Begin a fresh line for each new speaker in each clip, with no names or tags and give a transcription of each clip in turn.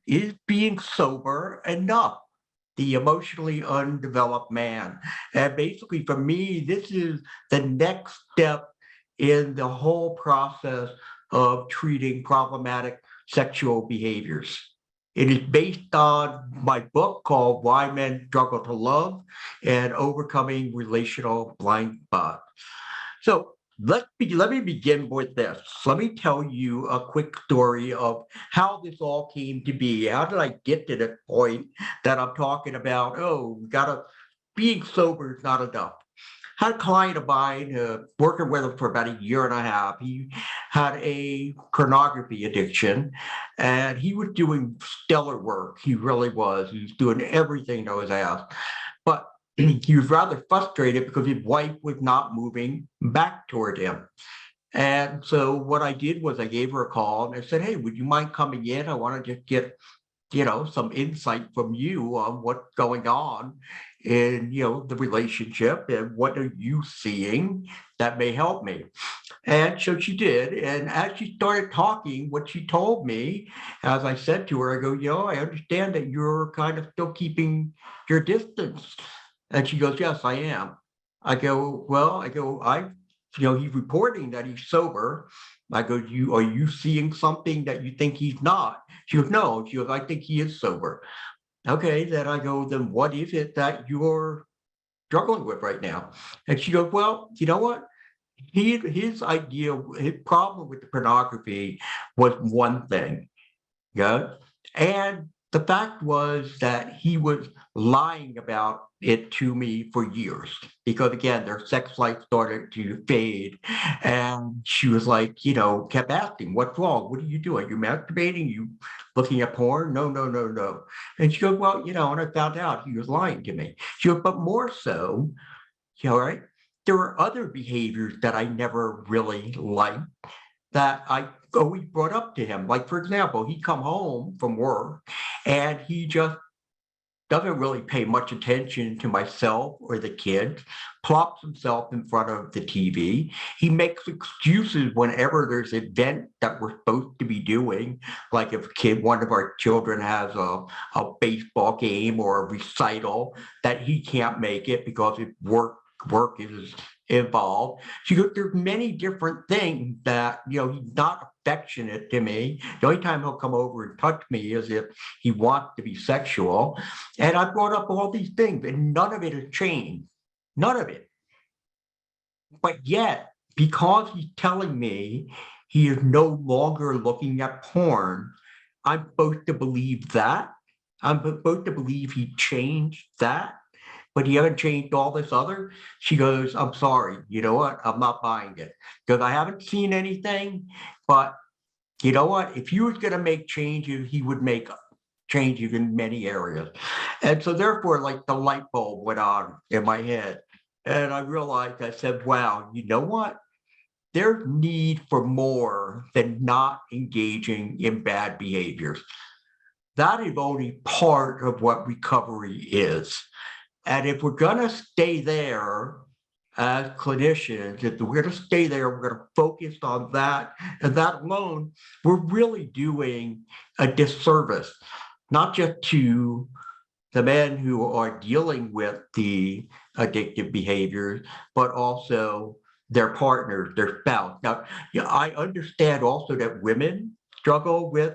is being sober enough? The emotionally undeveloped man. And basically, for me, this is the next step in the whole process of treating problematic sexual behaviors. It is based on my book called Why Men Struggle to Love and Overcoming Relational Blind Spots. So let me begin with this. Let me tell you a quick story of how this all came to be. How did I get to the point that I'm talking about? Oh, we gotta being sober is not enough. Had a client of mine, working with him for about a year and a half. He had a pornography addiction, and he was doing stellar work. He really was. He was doing everything that was asked. But he was rather frustrated because his wife was not moving back toward him. And so what I did was I gave her a call and I said, "Hey, would you mind coming in? I want to just get, some insight from you on what's going on in, the relationship and what are you seeing that may help me." And so she did. And as she started talking, what she told me, as I said to her, I go, I understand that you're kind of still keeping your distance. And she goes, "Yes, I am." I go, "Well," he's reporting that he's sober. I go, Are you seeing something that you think he's not?" She goes, "No." She goes, "I think he is sober." Okay, then I go, "Then what is it that you're struggling with right now?" And she goes, "Well, you know what? His problem with the pornography was one thing, yeah. And the fact was that he was lying about it to me for years because, again, their sex life started to fade. And she was like, kept asking, "What's wrong? What are you doing? You masturbating? You looking at porn?" "No, no, no, no." And she goes, "Well, and I found out he was lying to me." She goes, "But more so, right? There were other behaviors that I never really liked that I always brought up to him. Like, for example, he'd come home from work and he just doesn't really pay much attention to myself or the kids, plops himself in front of the TV. He makes excuses whenever there's an event that we're supposed to be doing, like if one of our children has a baseball game or a recital, that he can't make it because his work is involved. She goes, "There's many different things that, he's not affectionate to me. The only time he'll come over and touch me is if he wants to be sexual." And I brought up all these things and none of it has changed. None of it. But yet, because he's telling me he is no longer looking at porn, I'm supposed to believe that. I'm supposed to believe he changed that, but he haven't changed all this other. She goes, "I'm sorry. You know what? I'm not buying it because I haven't seen anything. But you know what? If he was going to make changes, he would make changes in many areas." And so therefore, like the light bulb went on in my head. And I realized, I said, wow, you know what? There's need for more than not engaging in bad behaviors. That is only part of what recovery is. And if we're going to stay there as clinicians, if we're going to stay there, we're going to focus on that and that alone, we're really doing a disservice, not just to the men who are dealing with the addictive behaviors, but also their partners, their spouse. Now, I understand also that women struggle with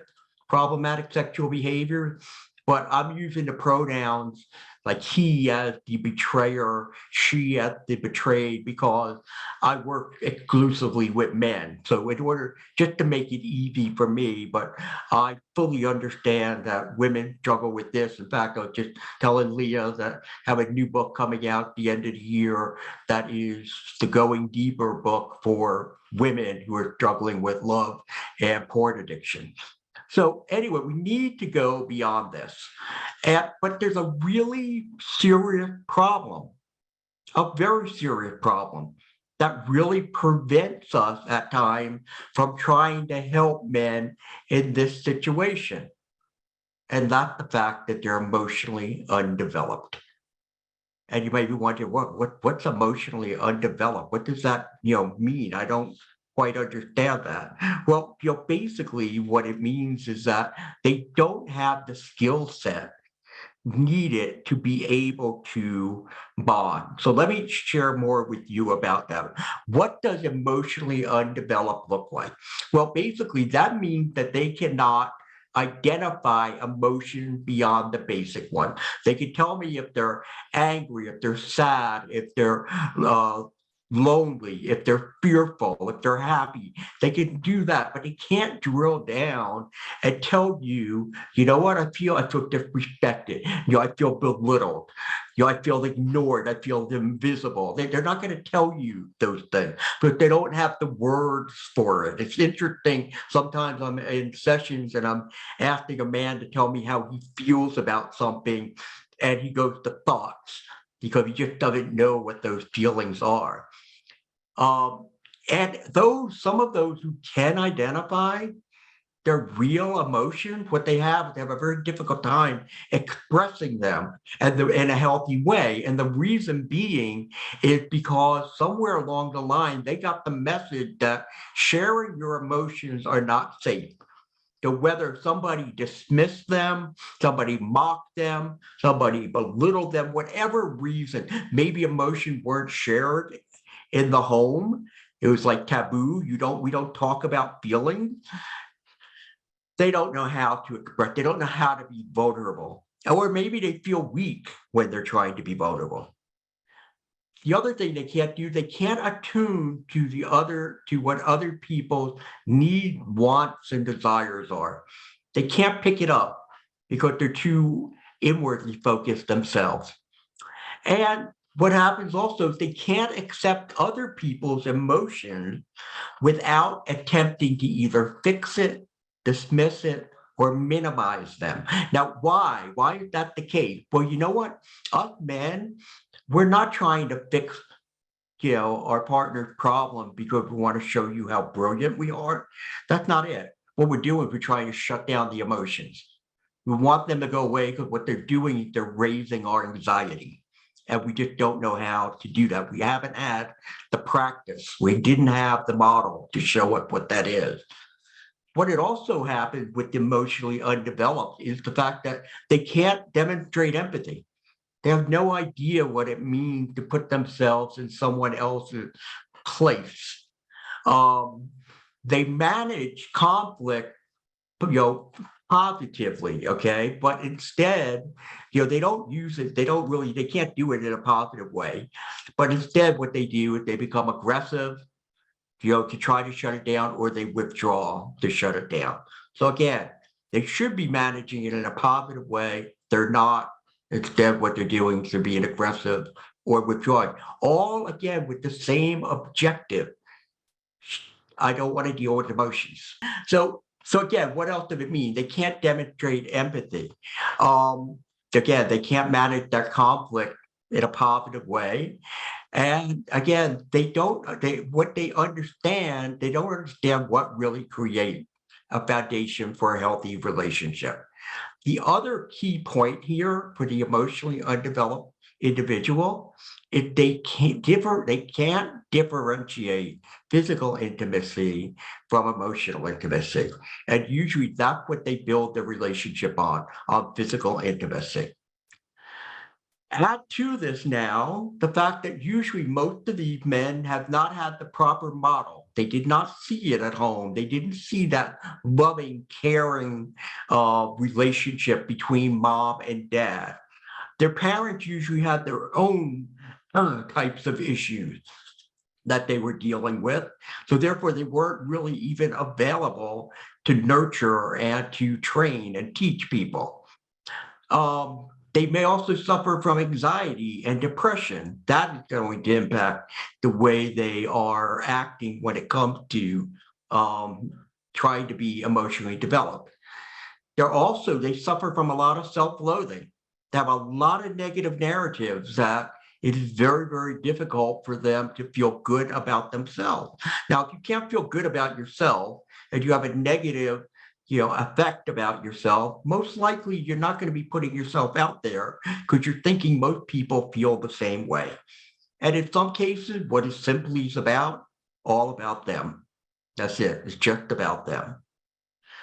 problematic sexual behavior, but I'm using the pronouns like he as the betrayer, she as the betrayed, because I work exclusively with men. So in order just to make it easy for me, but I fully understand that women struggle with this. In fact, I was just telling Leah that I have a new book coming out at the end of the year that is the Going Deeper book for women who are struggling with love and porn addiction. So anyway, we need to go beyond this. But there's a really serious problem, a very serious problem that really prevents us at times from trying to help men in this situation. And that's the fact that they're emotionally undeveloped. And you may be wondering, what's emotionally undeveloped? What does that mean? I don't quite understand that. Well, basically what it means is that they don't have the skill set needed to be able to bond. So let me share more with you about that. What does emotionally undeveloped look like? Well, basically, that means that they cannot identify emotion beyond the basic one. They can tell me if they're angry, if they're sad, if they're lonely, if they're fearful, if they're happy. They can do that, but they can't drill down and tell you, you know what, I feel disrespected. I feel belittled. I feel ignored. I feel invisible. They're not going to tell you those things, but they don't have the words for it. It's interesting. Sometimes I'm in sessions and I'm asking a man to tell me how he feels about something, and he goes to thoughts because he just doesn't know what those feelings are. Um, and some of those who can identify their real emotions, what they have a very difficult time expressing them in a healthy way. And the reason being is because somewhere along the line, they got the message that sharing your emotions are not safe. So whether somebody dismissed them, somebody mocked them, somebody belittled them, whatever reason, maybe emotions weren't shared in the home. It was like taboo. We don't talk about feelings. They don't know how to express, they don't know how to be vulnerable. Or maybe they feel weak when they're trying to be vulnerable. The other thing they can't do, they can't attune to what other people's needs, wants, and desires are. They can't pick it up because they're too inwardly focused themselves. And what happens also is they can't accept other people's emotions without attempting to either fix it, dismiss it, or minimize them. Now, why? Why is that the case? Well, you know what? Us men, we're not trying to fix, our partner's problem because we want to show you how brilliant we are. That's not it. What we're doing is we're trying to shut down the emotions. We want them to go away because what they're doing is they're raising our anxiety. And we just don't know how to do that. We haven't had the practice. We didn't have the model to show us what that is. What it also happens with emotionally undeveloped is the fact that they can't demonstrate empathy. They have no idea what it means to put themselves in someone else's place. Um, they manage conflict, you know, positively, okay? But instead, they don't use it, they can't do it in a positive way. But instead, what they do is they become aggressive, to try to shut it down, or they withdraw to shut it down. So again, they should be managing it in a positive way. They're not. Instead, what they're doing is they're being aggressive or withdrawing. All again with the same objective. I don't want to deal with emotions. So again, what else does it mean? They can't demonstrate empathy. Um, again, they can't manage their conflict in a positive way. And again, they don't understand, they don't understand what really creates a foundation for a healthy relationship. The other key point here for the emotionally undeveloped individual is they can't differentiate physical intimacy from emotional intimacy. And usually that's what they build their relationship on physical intimacy. Add to this now the fact that usually most of these men have not had the proper model. They did not see it at home. They didn't see that loving, caring relationship between mom and dad. Their parents usually had their own types of issues that they were dealing with. So therefore, they weren't really even available to nurture and to train and teach people. They may also suffer from anxiety and depression. That is going to impact the way they are acting when it comes to trying to be emotionally developed. They suffer from a lot of self-loathing. They have a lot of negative narratives that it is very, very difficult for them to feel good about themselves. Now, if you can't feel good about yourself and you have a negative effect about yourself, most likely you're not going to be putting yourself out there because you're thinking most people feel the same way. And in some cases, what it simply is all about them. That's it. It's just about them.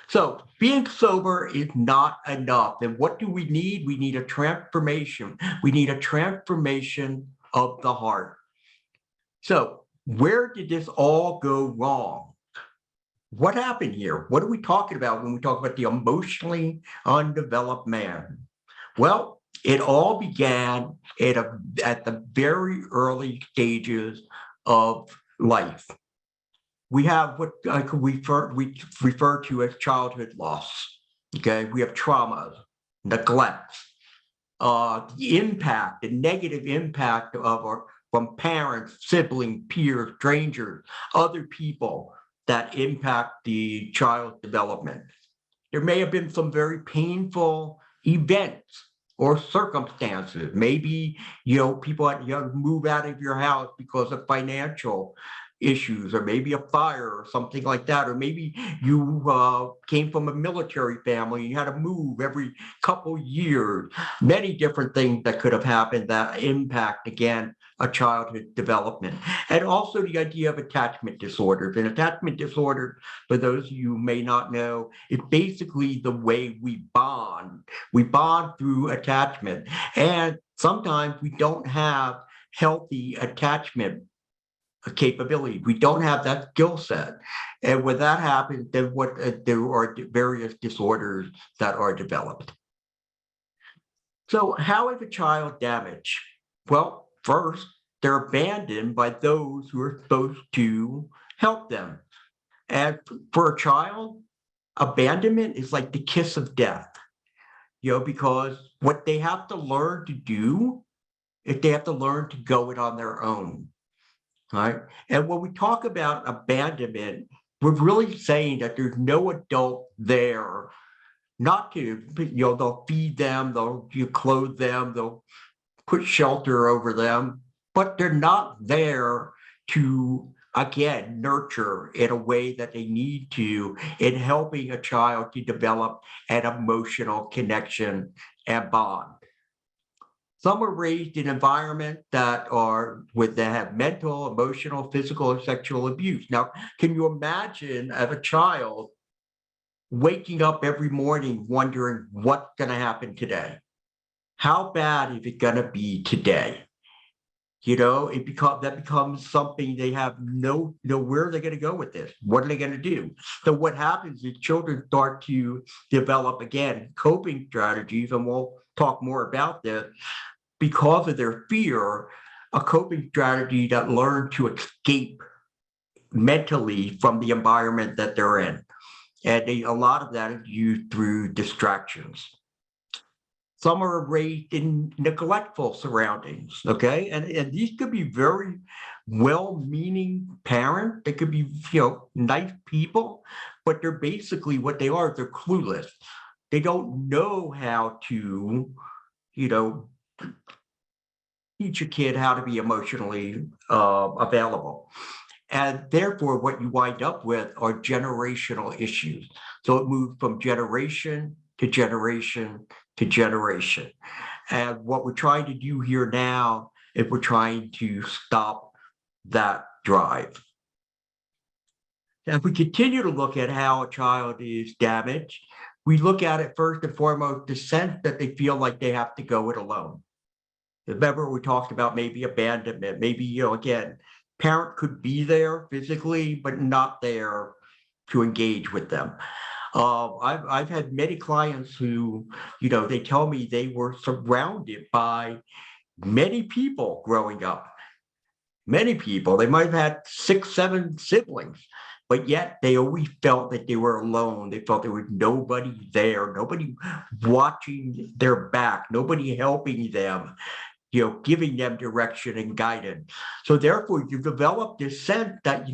So being sober is not enough. And what do we need? We need a transformation. We need a transformation of the heart. So where did this all go wrong? What happened here? What are we talking about when we talk about the emotionally undeveloped man? Well, it all began at the very early stages of life. We have what we refer to as childhood loss. Okay, we have traumas, neglect, the negative impact from parents, siblings, peers, strangers, other people that impact the child's development. There may have been some very painful events or circumstances. Maybe, people had to move out of your house because of financial issues, or maybe a fire or something like that. Or maybe you came from a military family and you had to move every couple years. Many different things that could have happened that impact, again, a childhood development. And also the idea of attachment disorders. And attachment disorder, for those of you who may not know, is basically the way we bond. We bond through attachment. And sometimes we don't have healthy attachment capability. We don't have that skill set. And when that happens, then there are various disorders that are developed. So how is a child damaged? Well, first, they're abandoned by those who are supposed to help them. And for a child, abandonment is like the kiss of death, because what they have to learn to do is they have to learn to go it on their own. Right. And when we talk about abandonment, we're really saying that there's no adult there, not to, they'll feed them, they'll clothe them, they'll put shelter over them, but they're not there to, again, nurture in a way that they need to in helping a child to develop an emotional connection and bond. Some are raised in environments that have mental, emotional, physical, or sexual abuse. Now, can you imagine as a child waking up every morning wondering what's going to happen today? How bad is it going to be today? That becomes something they have where are they going to go with this? What are they going to do? So what happens is children start to develop, again, coping strategies, and we'll talk more about this, because of their fear, a coping strategy that learn to escape mentally from the environment that they're in. And a lot of that is used through distractions. Some are raised in neglectful surroundings, okay? And these could be very well-meaning parents. They could be, nice people, but they're basically what they are. They're clueless. They don't know how to, teach a kid how to be emotionally available. And therefore, what you wind up with are generational issues. So it moves from generation to generation to generation. And what we're trying to do here now is we're trying to stop that drive. And if we continue to look at how a child is damaged, we look at it first and foremost, the sense that they feel like they have to go it alone. Remember, we talked about maybe abandonment, maybe, again, parent could be there physically, but not there to engage with them. I've had many clients who, they tell me they were surrounded by many people growing up. Many people, they might have had 6, 7 siblings, but yet they always felt that they were alone. They felt there was nobody there, nobody watching their back, nobody helping them, giving them direction and guidance. So therefore, you develop this sense that,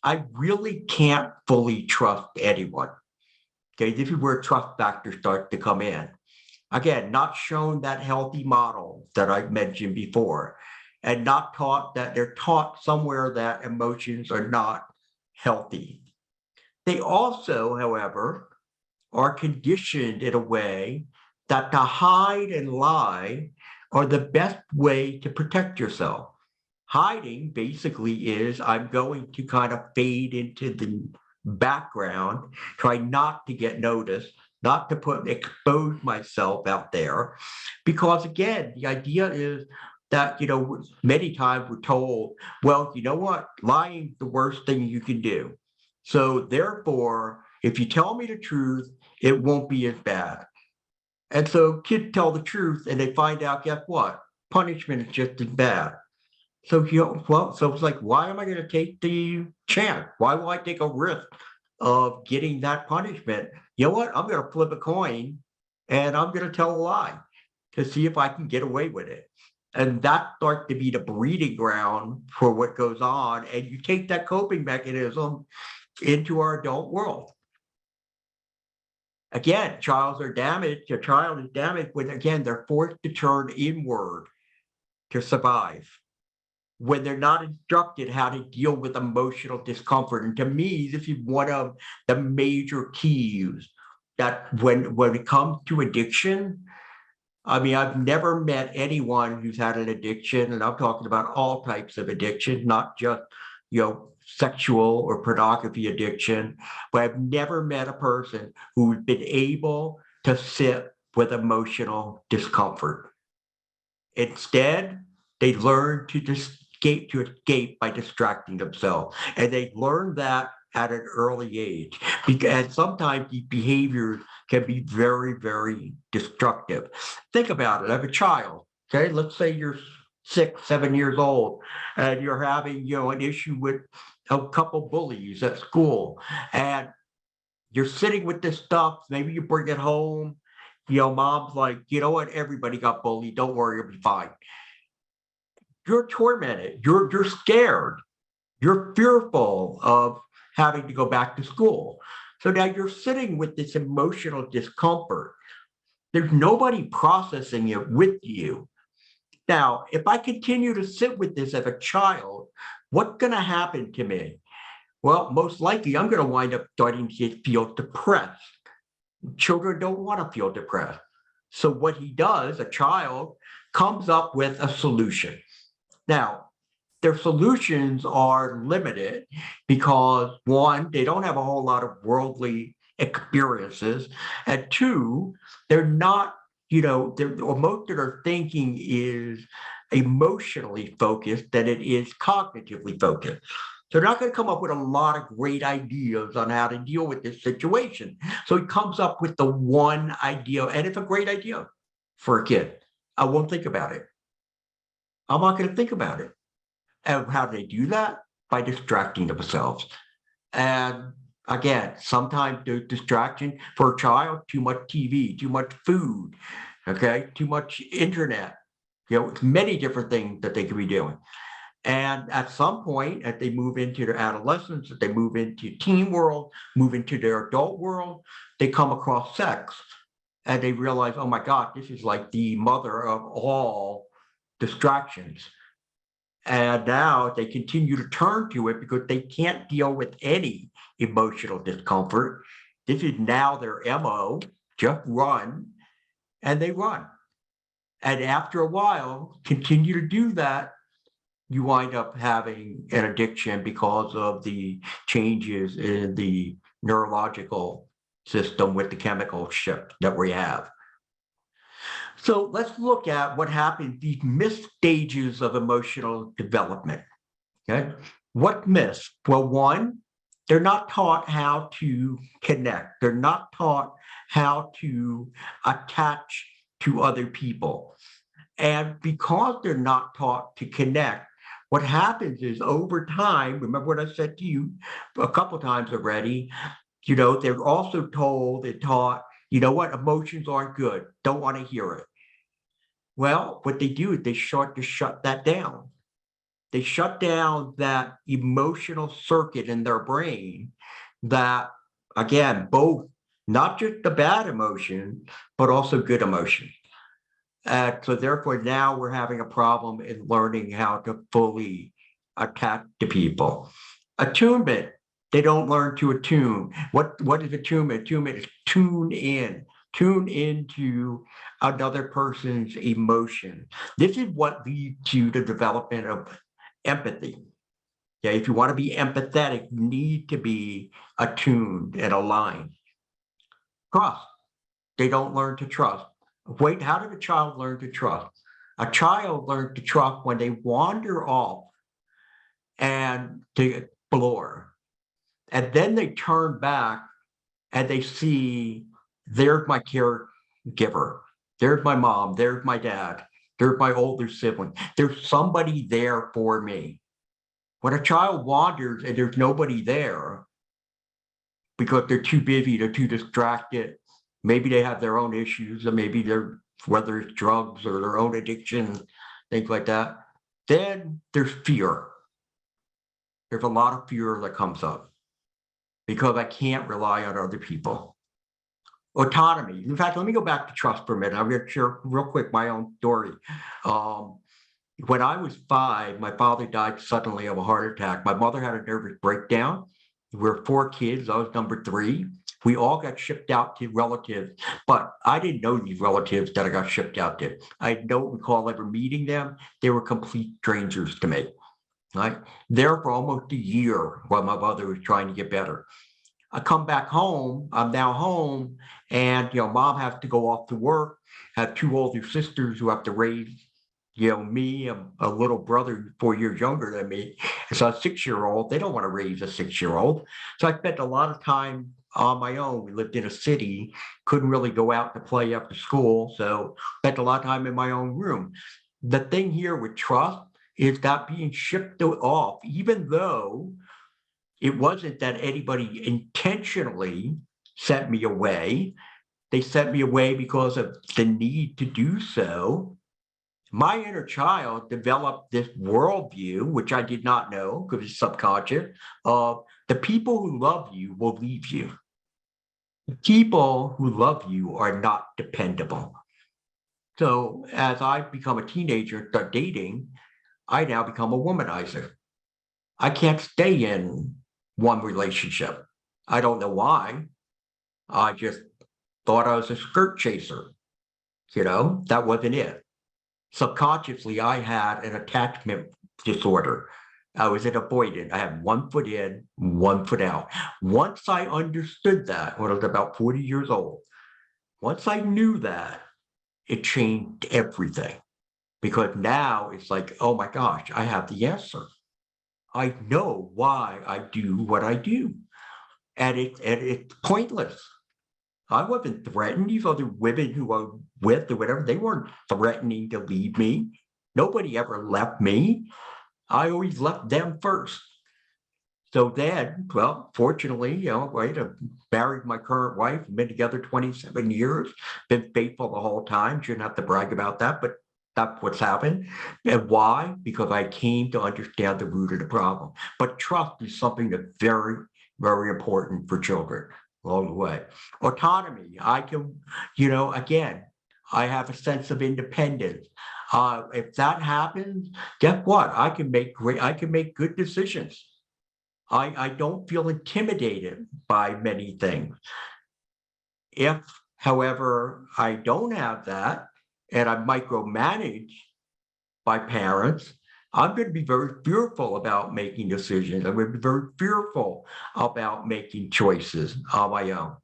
I really can't fully trust anyone. Okay, this is where trust factor starts to come in. Again, not shown that healthy model that I mentioned before, and not taught that they're taught somewhere that emotions are not healthy. They also, however, are conditioned in a way that to hide and lie are the best way to protect yourself. Hiding basically is I'm going to kind of fade into the background, try not to get noticed, not to expose myself out there. Because again, the idea is that, many times we're told, well, you know what? Lying's the worst thing you can do. So therefore, if you tell me the truth, it won't be as bad. And so kids tell the truth and they find out, guess what? Punishment is just as bad. So, so it's like, why am I going to take the chance? Why will I take a risk of getting that punishment? You know what? I'm going to flip a coin and I'm going to tell a lie to see if I can get away with it. And that starts to be the breeding ground for what goes on. And you take that coping mechanism into our adult world. Again, a child is damaged when, again, they're forced to turn inward to survive, when they're not instructed how to deal with emotional discomfort. And to me, this is one of the major keys that when it comes to addiction, I mean, I've never met anyone who's had an addiction, and I'm talking about all types of addiction, not just, sexual or pornography addiction, but I've never met a person who's been able to sit with emotional discomfort. Instead, they learn to escape by distracting themselves. And they learn that at an early age. And sometimes these behaviors can be very, very destructive. Think about it. As a child, okay, let's say you're 6, 7 years old, and you're having, an issue with a couple bullies at school, and you're sitting with this stuff. Maybe you bring it home. Mom's like, you know what? Everybody got bullied. Don't worry, you'll be fine. You're tormented. You're scared. You're fearful of having to go back to school. So now you're sitting with this emotional discomfort. There's nobody processing it with you. Now, if I continue to sit with this as a child, what's going to happen to me? Well, most likely I'm going to wind up starting to feel depressed. Children don't want to feel depressed. So what he does, a child, comes up with a solution. Now, their solutions are limited because, one, they don't have a whole lot of worldly experiences, and two, they're not, most of their thinking is emotionally focused than it is cognitively focused. So they're not going to come up with a lot of great ideas on how to deal with this situation. So he comes up with the one idea, and it's a great idea for a kid. I won't think about it. I'm not going to think about it. And how do they do that? By distracting themselves. And again, sometimes the distraction for a child, too much TV, too much food, okay, too much internet, many different things that they could be doing. And at some point, as they move into their adolescence, as they move into teen world, move into their adult world, they come across sex and they realize, oh my God, this is like the mother of all distractions. And now they continue to turn to it because they can't deal with any emotional discomfort. This is now their MO, just run, and they run. And after a while, continue to do that, you wind up having an addiction because of the changes in the neurological system with the chemical shift that we have. So let's look at what happens, these missed stages of emotional development. Okay. What missed? Well, one, they're not taught how to connect. They're not taught how to attach to other people. And because they're not taught to connect, what happens is over time, remember what I said to you a couple times already, they're also told and taught, you know what, emotions aren't good. Don't want to hear it. Well, what they do is they start to shut that down. They shut down that emotional circuit in their brain that, again, both not just the bad emotion, but also good emotion. So therefore, now we're having a problem in learning how to fully attach to people. Attunement, they don't learn to attune. What is attunement? Attunement is tune into another person's emotion. This is what leads to the development of empathy. Okay, if you want to be empathetic, you need to be attuned and aligned. Trust. They don't learn to trust. Wait, how did a child learn to trust? A child learns to trust when they wander off and to explore. And then they turn back and they see, there's my caregiver. There's my mom. There's my dad. There's my older sibling. There's somebody there for me. When a child wanders and there's nobody there because they're too busy, they're too distracted, maybe they have their own issues, or maybe they're, whether it's drugs or their own addiction, things like that, then there's fear. There's a lot of fear that comes up because I can't rely on other people. Autonomy. In fact, let me go back to trust for a minute. I'm going to share real quick my own story. When I was 5, my father died suddenly of a heart attack. My mother had a nervous breakdown. We were 4 kids. I was number 3. We all got shipped out to relatives, but I didn't know these relatives that I got shipped out to. I don't recall ever meeting them. They were complete strangers to me. Right? There for almost a year while my mother was trying to get better. I come back home, I'm now home, and mom has to go off to work. I have 2 older sisters who have to raise, me, a little brother 4 years younger than me. So a 6-year-old, they don't want to raise a 6-year-old. So I spent a lot of time on my own. We lived in a city, couldn't really go out to play after school. So spent a lot of time in my own room. The thing here with trust is that being shipped off, even though it wasn't that anybody intentionally sent me away. They sent me away because of the need to do so. My inner child developed this worldview, which I did not know because it's subconscious, of the people who love you will leave you. The people who love you are not dependable. So as I become a teenager and start dating, I now become a womanizer. I can't stay in one relationship. I don't know why. I just thought I was a skirt chaser. That wasn't it. Subconsciously, I had an attachment disorder. I was an avoidant. I had 1 foot in, 1 foot out. Once I understood that when I was about 40 years old, once I knew that, it changed everything. Because now it's like, oh my gosh, I have the answer. I know why I do what I do. And it's pointless. I wasn't threatened. These other women who I was with or whatever, they weren't threatening to leave me. Nobody ever left me. I always left them first. So then, well, fortunately, I married my current wife, been together 27 years, been faithful the whole time. Shouldn't have to brag about that, but that's what's happened. And why? Because I came to understand the root of the problem. But trust is something that's very, very important for children along the way. Autonomy. I can, again, I have a sense of independence. If that happens, guess what? I can make good decisions. I don't feel intimidated by many things. If, however, I don't have that and I'm micromanaged by parents, I'm going to be very fearful about making decisions. I'm going to be very fearful about making choices on my own.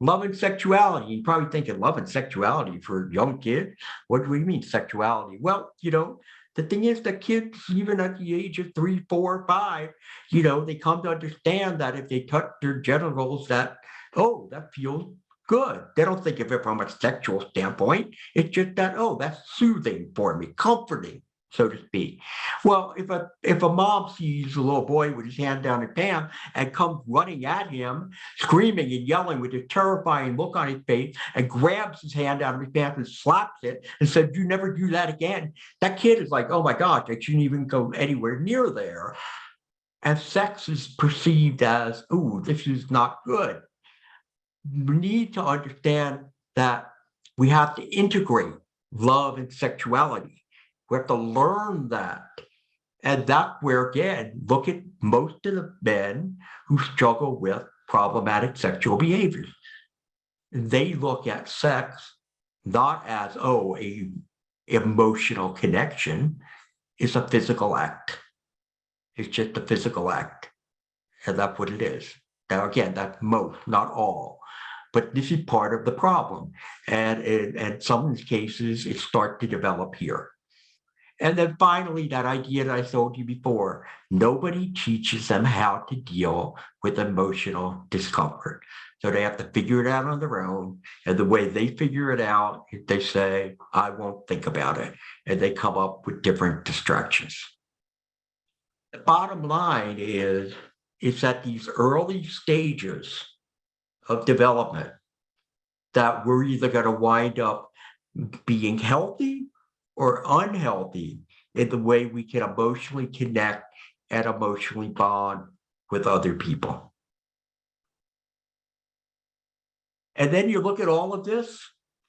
Love and sexuality. You're probably thinking love and sexuality for young kids. What do you mean sexuality? Well, the thing is that kids, even at the age of 3, 4, 5, they come to understand that if they touch their genitals, that feels good. They don't think of it from a sexual standpoint. It's just that, that's soothing for me, comforting, so to speak. Well, if a mom sees a little boy with his hand down his pants and comes running at him, screaming and yelling with a terrifying look on his face, and grabs his hand out of his pants and slaps it and says, "You never do that again," that kid is like, "Oh my gosh, I shouldn't even go anywhere near there." And sex is perceived as, "Ooh, this is not good." We need to understand that we have to integrate love and sexuality. We have to learn that. And that's where, again, look at most of the men who struggle with problematic sexual behaviors. They look at sex not as, a emotional connection. It's a physical act. It's just a physical act. And that's what it is. Now, again, that's most, not all. But this is part of the problem. And in some of these cases, it starts to develop here. And then finally, that idea that I told you before, nobody teaches them how to deal with emotional discomfort. So they have to figure it out on their own. And the way they figure it out, they say, I won't think about it. And they come up with different distractions. The bottom line is, it's at these early stages of development that we're either going to wind up being healthy or unhealthy in the way we can emotionally connect and emotionally bond with other people. And then you look at all of this,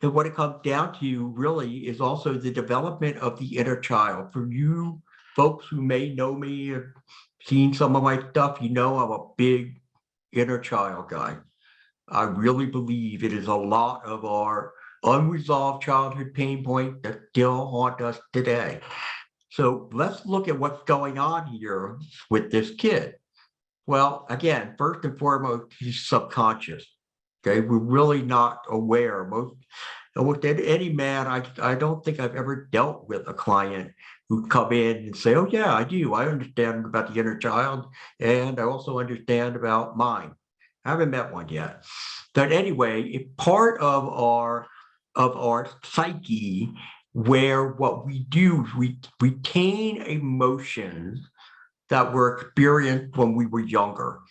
and what it comes down to really is also the development of the inner child. For you folks who may know me or seen some of my stuff, you know I'm a big inner child guy. I really believe it is a lot of our unresolved childhood pain points that still haunt us today. So let's look at what's going on here with this kid. Well, again, first and foremost, he's subconscious. Okay, we're really not aware. Almost any man, I don't think I've ever dealt with a client who come in and say, oh yeah, I do. I understand about the inner child, and I also understand about mine. I haven't met one yet. But anyway, it's part of our psyche where what we do is we retain emotions that were experienced when we were younger.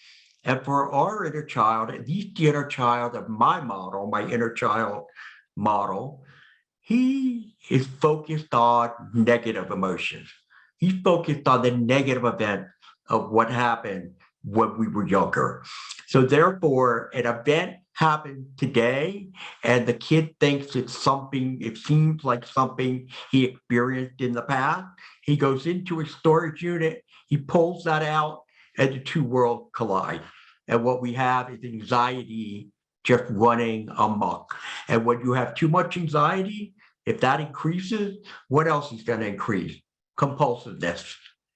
And for our inner child, at least the inner child of my model, my inner child model, he is focused on negative emotions. He's focused on the negative event of what happened when we were younger. So therefore, an event happened today, and the kid thinks it's something, it seems like something he experienced in the past. He goes into a storage unit, he pulls that out, and the two worlds collide. And what we have is anxiety just running amok. And when you have too much anxiety, if that increases, what else is going to increase? Compulsiveness.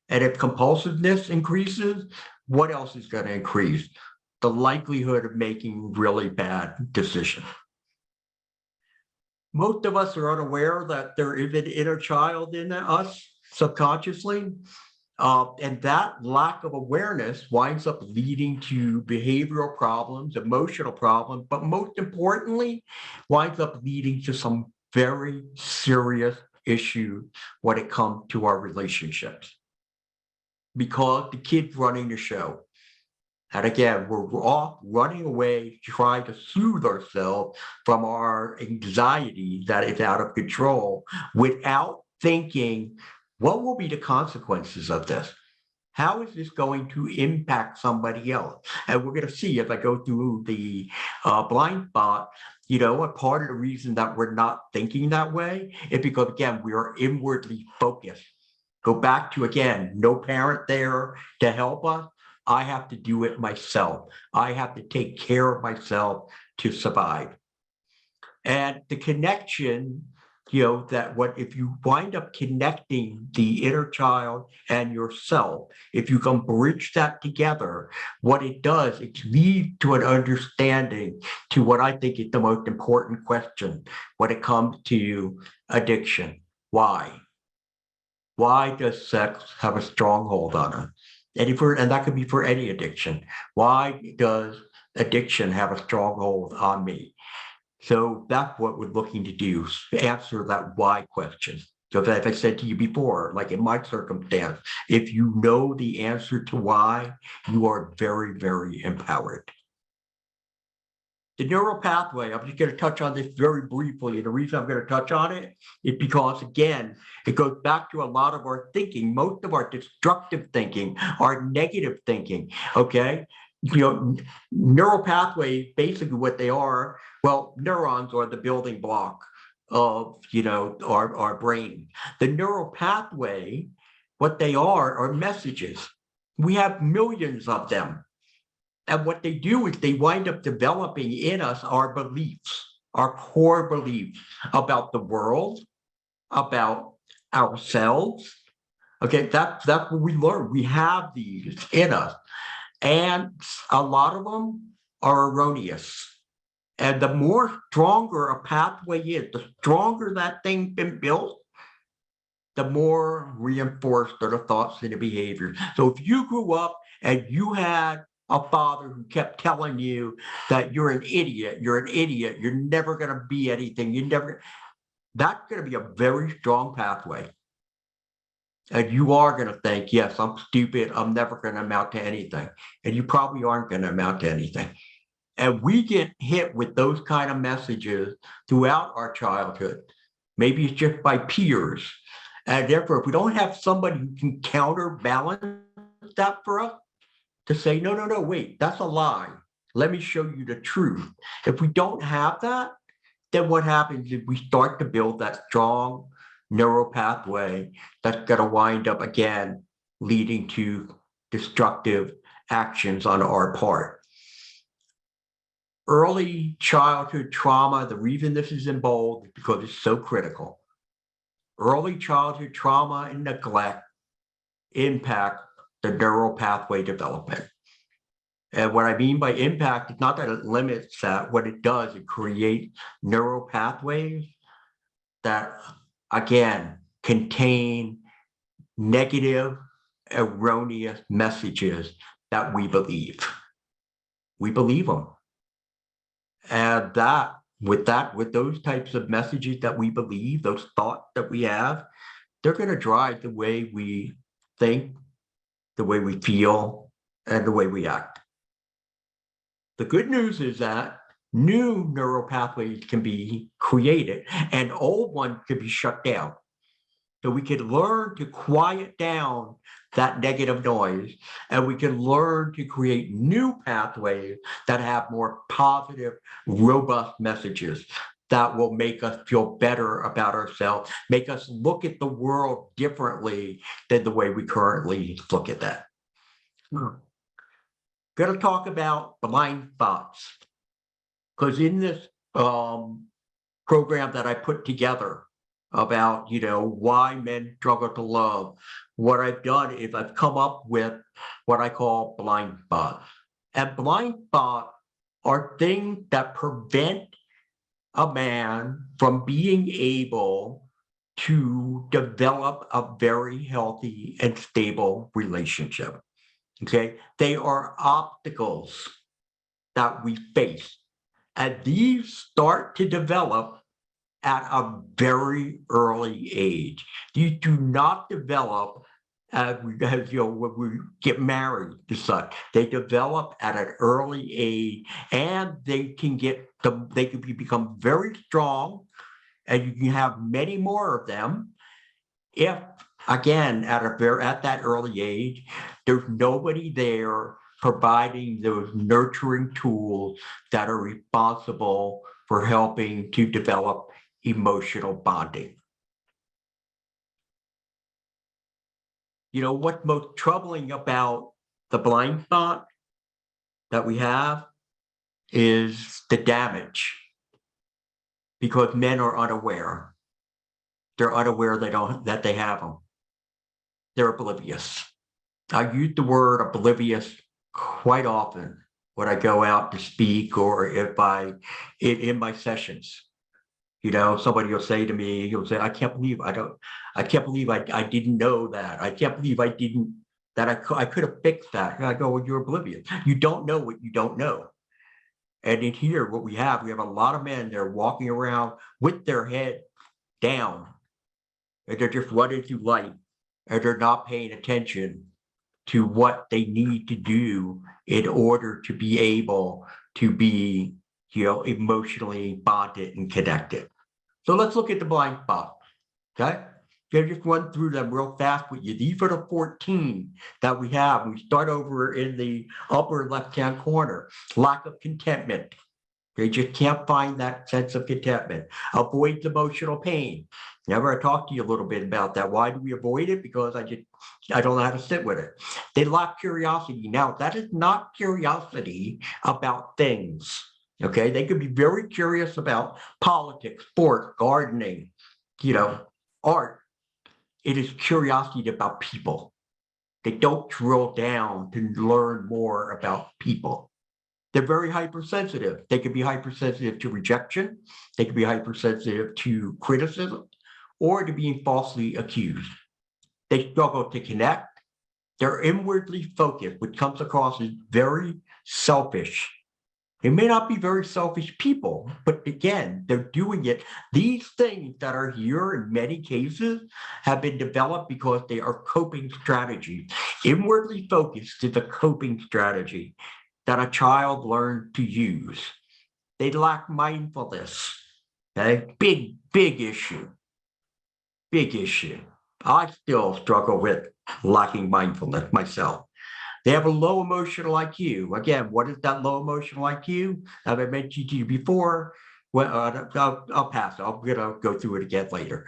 And if compulsiveness increases, what else is going to increase? The likelihood of making really bad decisions. Most of us are unaware that there is an inner child in us subconsciously. And that lack of awareness winds up leading to behavioral problems, emotional problems, but most importantly, winds up leading to some very serious issues when it comes to our relationships. Because the kid's running the show. And again, we're off running away, trying to soothe ourselves from our anxiety that is out of control without thinking, what will be the consequences of this? How is this going to impact somebody else? And we're going to see as I go through the blind spot, a part of the reason that we're not thinking that way is because, again, we are inwardly focused. Go back to, again, no parent there to help us. I have to do it myself. I have to take care of myself to survive. And the connection, that if you wind up connecting the inner child and yourself, if you can bridge that together, what it does, it leads to an understanding to what I think is the most important question when it comes to addiction. Why? Why does sex have a stronghold on us? And that could be for any addiction. Why does addiction have a stronghold on me? So that's what we're looking to do, answer that why question. So as I said to you before, like in my circumstance, if you know the answer to why, you are very, very empowered. The neural pathway, I'm just going to touch on this very briefly. And the reason I'm going to touch on it is because, again, it goes back to a lot of our thinking, most of our destructive thinking, our negative thinking, okay? Neural pathway, basically what they are, well, neurons are the building block of, our brain. The neural pathway, what they are messages. We have millions of them. And what they do is they wind up developing in us our beliefs, our core beliefs about the world, about ourselves, Okay, that's what we learn. We have these in us, and a lot of them are erroneous. And the more stronger a pathway is, the stronger that thing's been built, the more reinforced are the thoughts and the behaviors. So if you grew up and you had a father who kept telling you that you're an idiot, you're never going to be anything, that's going to be a very strong pathway. And you are going to think, yes, I'm stupid, I'm never going to amount to anything. And you probably aren't going to amount to anything. And we get hit with those kind of messages throughout our childhood. Maybe it's just by peers. And therefore, if we don't have somebody who can counterbalance that for us, to say, no, no, no, wait, that's a lie. Let me show you the truth. If we don't have that, then what happens is we start to build that strong neural pathway that's going to wind up again leading to destructive actions on our part. Early childhood trauma, the reason this is in bold is because it's so critical. Early childhood trauma and neglect impact the neural pathway development. And what I mean by impact is not that it limits that. What it does, it creates neural pathways that, again, contain negative, erroneous messages that we believe. We believe them. And with those types of messages that we believe, those thoughts that we have, they're going to drive the way we think, the way we feel, and the way we act. The good news is that new neural pathways can be created and old ones can be shut down. So we can learn to quiet down that negative noise, and we can learn to create new pathways that have more positive, robust messages that will make us feel better about ourselves, make us look at the world differently than the way we currently look at that. Going to talk about blind spots, because in this program that I put together about, why men struggle to love, what I've done is I've come up with what I call blind spots. And blind spots are things that prevent a man from being able to develop a very healthy and stable relationship. Okay, they are obstacles that we face, and these start to develop at a very early age. These do not develop when we get married to such. They develop at an early age, and they can become very strong, and you can have many more of them if, again, at that early age, there's nobody there providing those nurturing tools that are responsible for helping to develop emotional bonding. What's most troubling about the blind spot that we have is the damage, because men are unaware. They're unaware that they have them. They're oblivious. I use the word oblivious quite often when I go out to speak, or if in my sessions. Somebody will say to me, he'll say, I can't believe I didn't know that. I can't believe I could have fixed that. And I go, well, you're oblivious. You don't know what you don't know. And in here, what we have a lot of men that are walking around with their head down, and they're just running through life, and they're not paying attention to what they need to do in order to be able to be, emotionally bonded and connected. So let's look at the blind spots, okay? I'll just run through them real fast with you. These are the 14 that we have. We start over in the upper left-hand corner. Lack of contentment. They just can't find that sense of contentment. Avoids emotional pain. Remember, I talked to you a little bit about that. Why do we avoid it? Because I don't know how to sit with it. They lack curiosity. Now, that is not curiosity about things, okay? They could be very curious about politics, sport, gardening, art. it is curiosity about people. They don't drill down to learn more about people. They're very hypersensitive. They can be hypersensitive to rejection. They can be hypersensitive to criticism or to being falsely accused. They struggle to connect. They're inwardly focused, which comes across as very selfish. They may not be very selfish people, but again, they're doing it. These things that are here in many cases have been developed because they are coping strategies. Inwardly focused is a coping strategy that a child learned to use. They lack mindfulness. Okay, big issue. Big issue. I still struggle with lacking mindfulness myself. They have a low emotional IQ. Again, what is that low emotional IQ? As I mentioned to you before, well, I'll pass it. I'm going to go through it again later.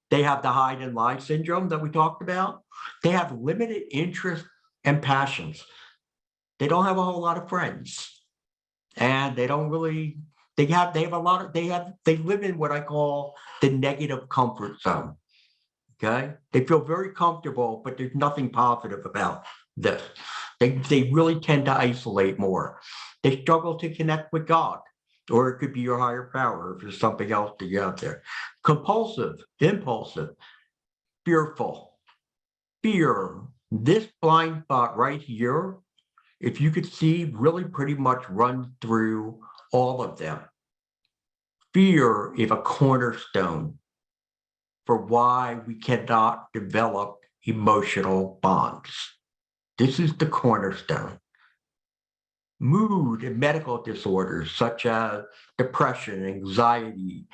They have the hide and lie syndrome that we talked about. They have limited interests and passions. They don't have a whole lot of friends. And they don't really, they have a lot of, they live in what I call the negative comfort zone. Okay. They feel very comfortable, but there's nothing positive about this. They really tend to isolate more. They struggle to connect with God, or it could be your higher power if there's something else to get out there. Compulsive, impulsive, fearful, fear. This blind spot right here, if you could see, really pretty much runs through all of them. Fear is a cornerstone for why we cannot develop emotional bonds. This is the cornerstone. Mood and medical disorders such as depression, anxiety,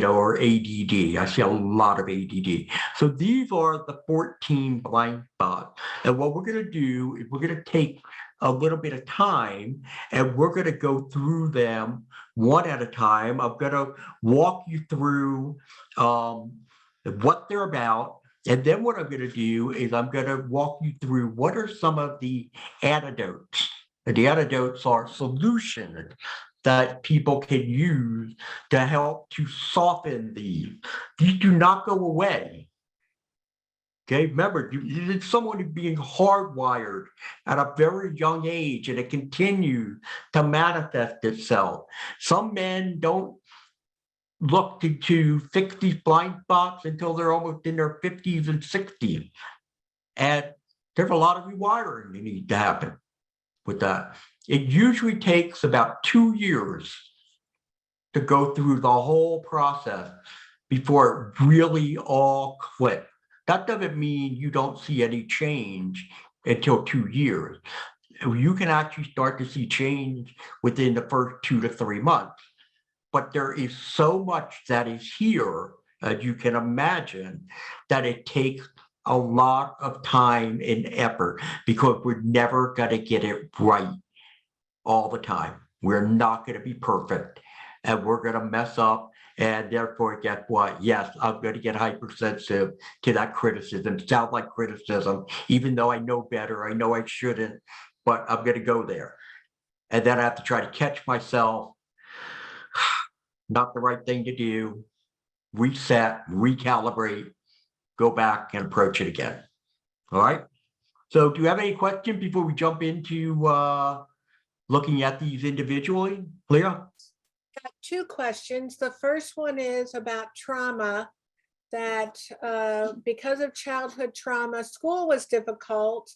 or ADD. I see a lot of ADD. So these are the 14 blind spots. And what we're going to do is we're going to take a little bit of time and we're going to go through them one at a time. I'm going to walk you through what they're about. And then what I'm going to do is I'm going to walk you through what are some of the antidotes. And the antidotes are solutions that people can use to help to soften these. These do not go away. Okay, remember, it's someone who's being hardwired at a very young age and it continues to manifest itself. Some men don't look to fix these blind spots until they're almost in their 50s and 60s. And there's a lot of rewiring that needs to happen with that. It usually takes about 2 years to go through the whole process before it really all clicks. That doesn't mean you don't see any change until 2 years. You can actually start to see change within the first 2 to 3 months. But there is so much that is here, as you can imagine, that it takes a lot of time and effort because we're never going to get it right all the time. We're not going to be perfect and we're going to mess up. And therefore, guess what? Yes, I'm going to get hypersensitive to that criticism. Sounds like criticism, even though I know better. I know I shouldn't, but I'm going to go there. And then I have to try to catch myself. Not the right thing to do. Reset, recalibrate, go back and approach it again. All right. So do you have any questions before we jump into looking at these individually? Leah?
Got 2 questions. The first one is about trauma, that because of childhood trauma, school was difficult.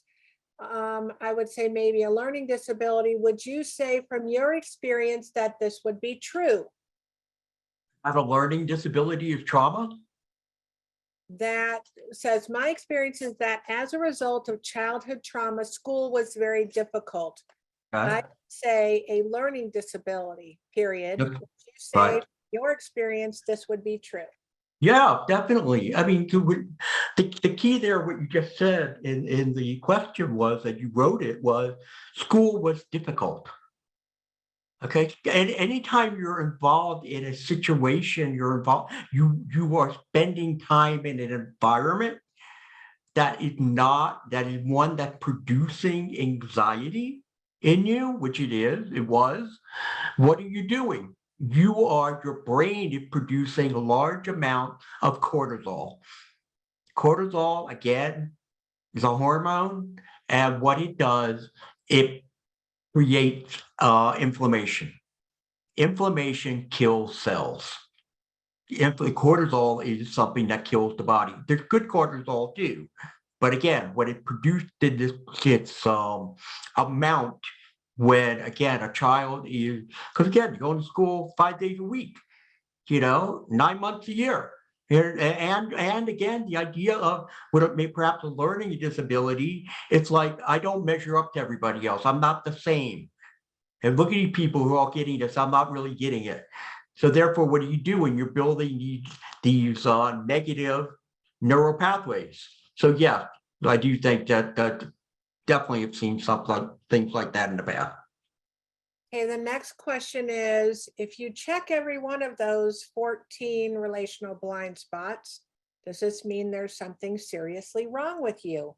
I would say maybe a learning disability. Would you say from your experience that this would be true?
Have a learning disability is trauma?
That says, my experience is that as a result of childhood trauma, school was very difficult.
Okay.
I say a learning disability, period.
Yep.
Would you say
Right.
from your experience, this would be true?
Yeah, definitely. I mean, the key there, what you just said in the question was that you wrote it was school was difficult. Okay. And anytime you're involved in a situation, you are spending time in an environment that is one that's producing anxiety in you, which it was. What are you doing? Your brain is producing a large amount of cortisol. Cortisol, again, is a hormone, and what it does, it creates inflammation. Inflammation kills cells. Cortisol is something that kills the body. There's good cortisol too, but again, when it produced in this its amount, when again a child is, because again, you're going to school 5 days a week, 9 months a year. And again, the idea of what it may perhaps a learning disability, it's like I don't measure up to everybody else. I'm not the same. And look at these people who are all getting this. I'm not really getting it. So therefore, what do you do when you're building these negative neural pathways? So yeah, I do think that definitely have seen something things like that in the past.
Okay, the next question is, if you check every one of those 14 relational blind spots, does this mean there's something seriously wrong with you?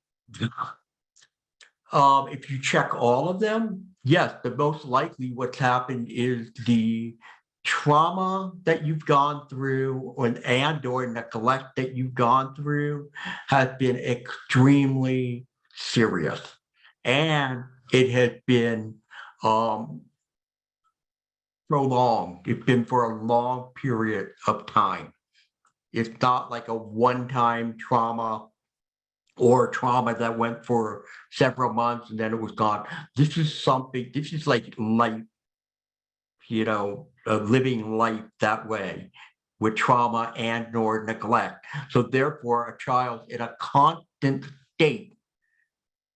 If you check all of them, yes, the most likely what's happened is the trauma that you've gone through or neglect that you've gone through has been extremely serious. And it has been prolonged. It's been for a long period of time. It's not like a one-time trauma or trauma that went for several months and then it was gone. This is like life, living life that way with trauma and or neglect. So therefore, a child in a constant state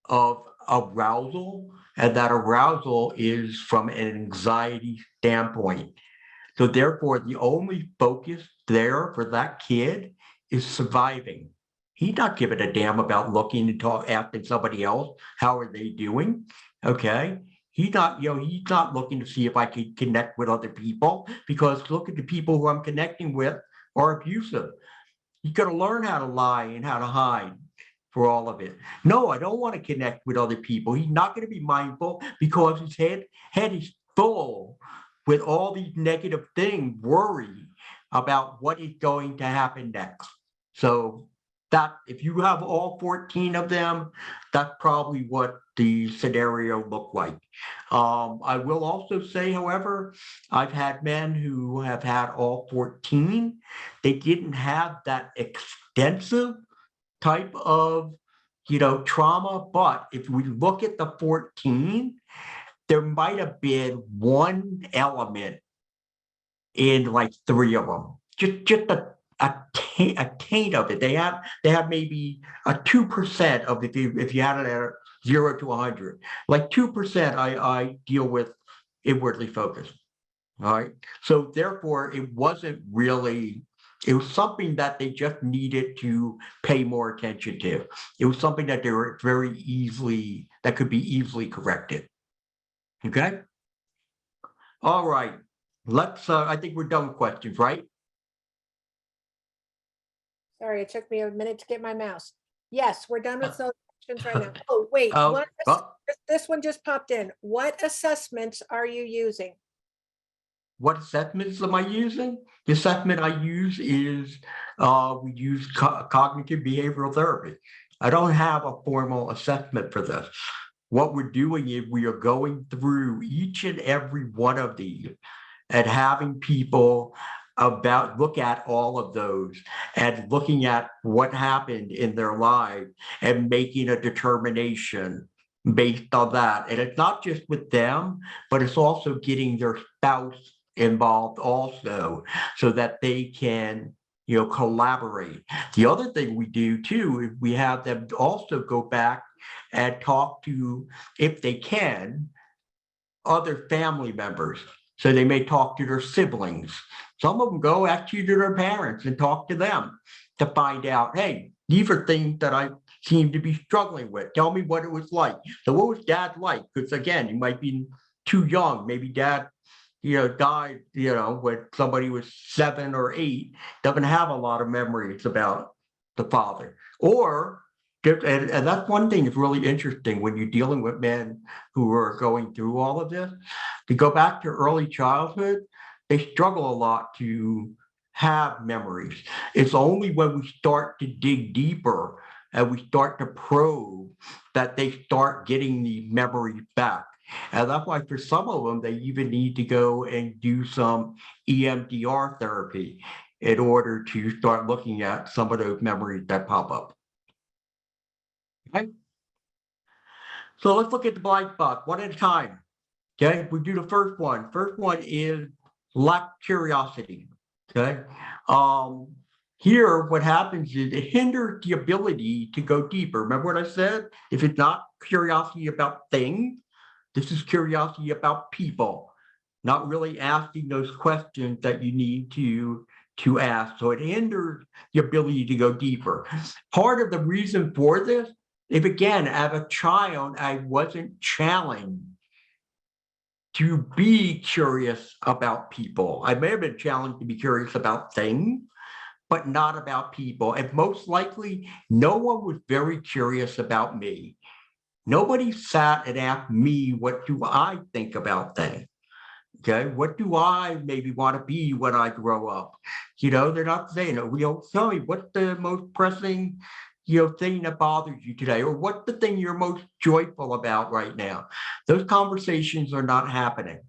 of arousal, and that arousal is from an anxiety standpoint. So therefore, the only focus there for that kid is surviving. He's not giving a damn about looking and asking somebody else, how are they doing? Okay. He's not looking to see if I can connect with other people, because look at the people who I'm connecting with are abusive. He's got to learn how to lie and how to hide for all of it. No, I don't want to connect with other people. He's not going to be mindful because his head is full with all these negative things, worry about what is going to happen next. So that if you have all 14 of them, that's probably what the scenario looked like. I will also say, however, I've had men who have had all 14. They didn't have that extensive type of trauma, but if we look at the 14, there might have been one element in like 3 of them, just a taint of it. They have maybe a 2% of if you had it at 0 to 100, like 2%. I deal with inwardly focused. All right, so therefore it wasn't really. It was something that they just needed to pay more attention to. It was something that they were that could be easily corrected. Okay. All right. I think we're done with questions, right?
Sorry, it took me a minute to get my mouse. Yes, we're done with those questions right now. Oh, wait, this one just popped in. What assessments are you using?
What assessments am I using? The assessment I use is we use cognitive behavioral therapy. I don't have a formal assessment for this. What we're doing is we are going through each and every one of these and having people look at all of those and looking at what happened in their lives and making a determination based on that. And it's not just with them, but it's also getting their spouse involved also so that they can collaborate. The other thing we do too is we have them also go back and talk to, if they can, other family members. So they may talk to their siblings. Some of them go actually to their parents and talk to them to find out, hey, these are things that I seem to be struggling with. Tell me what it was like. So what was dad like? Because again, you might be too young. Maybe dad, died, when somebody was 7 or 8, doesn't have a lot of memories about the father. Or and that's one thing that's really interesting when you're dealing with men who are going through all of this. To go back to early childhood, they struggle a lot to have memories. It's only when we start to dig deeper and we start to probe that they start getting the memory back. And that's why for some of them, they even need to go and do some EMDR therapy in order to start looking at some of those memories that pop up. Okay? So let's look at the blind spots one at a time. Okay, we do the first one. First one is lack of curiosity. Okay. Um, Here, what happens is it hinders the ability to go deeper. Remember what I said? If it's not curiosity about things, this is curiosity about people, not really asking those questions that you need to ask. So it hinders the ability to go deeper. Part of the reason for this, if again, as a child, I wasn't challenged to be curious about people. I may have been challenged to be curious about things, but not about people. And most likely, no one was very curious about me. Nobody sat and asked me, what do I think about things? Okay, what do I maybe want to be when I grow up? They're not saying, tell me what's the most pressing, thing that bothers you today, or what's the thing you're most joyful about right now? Those conversations are not happening.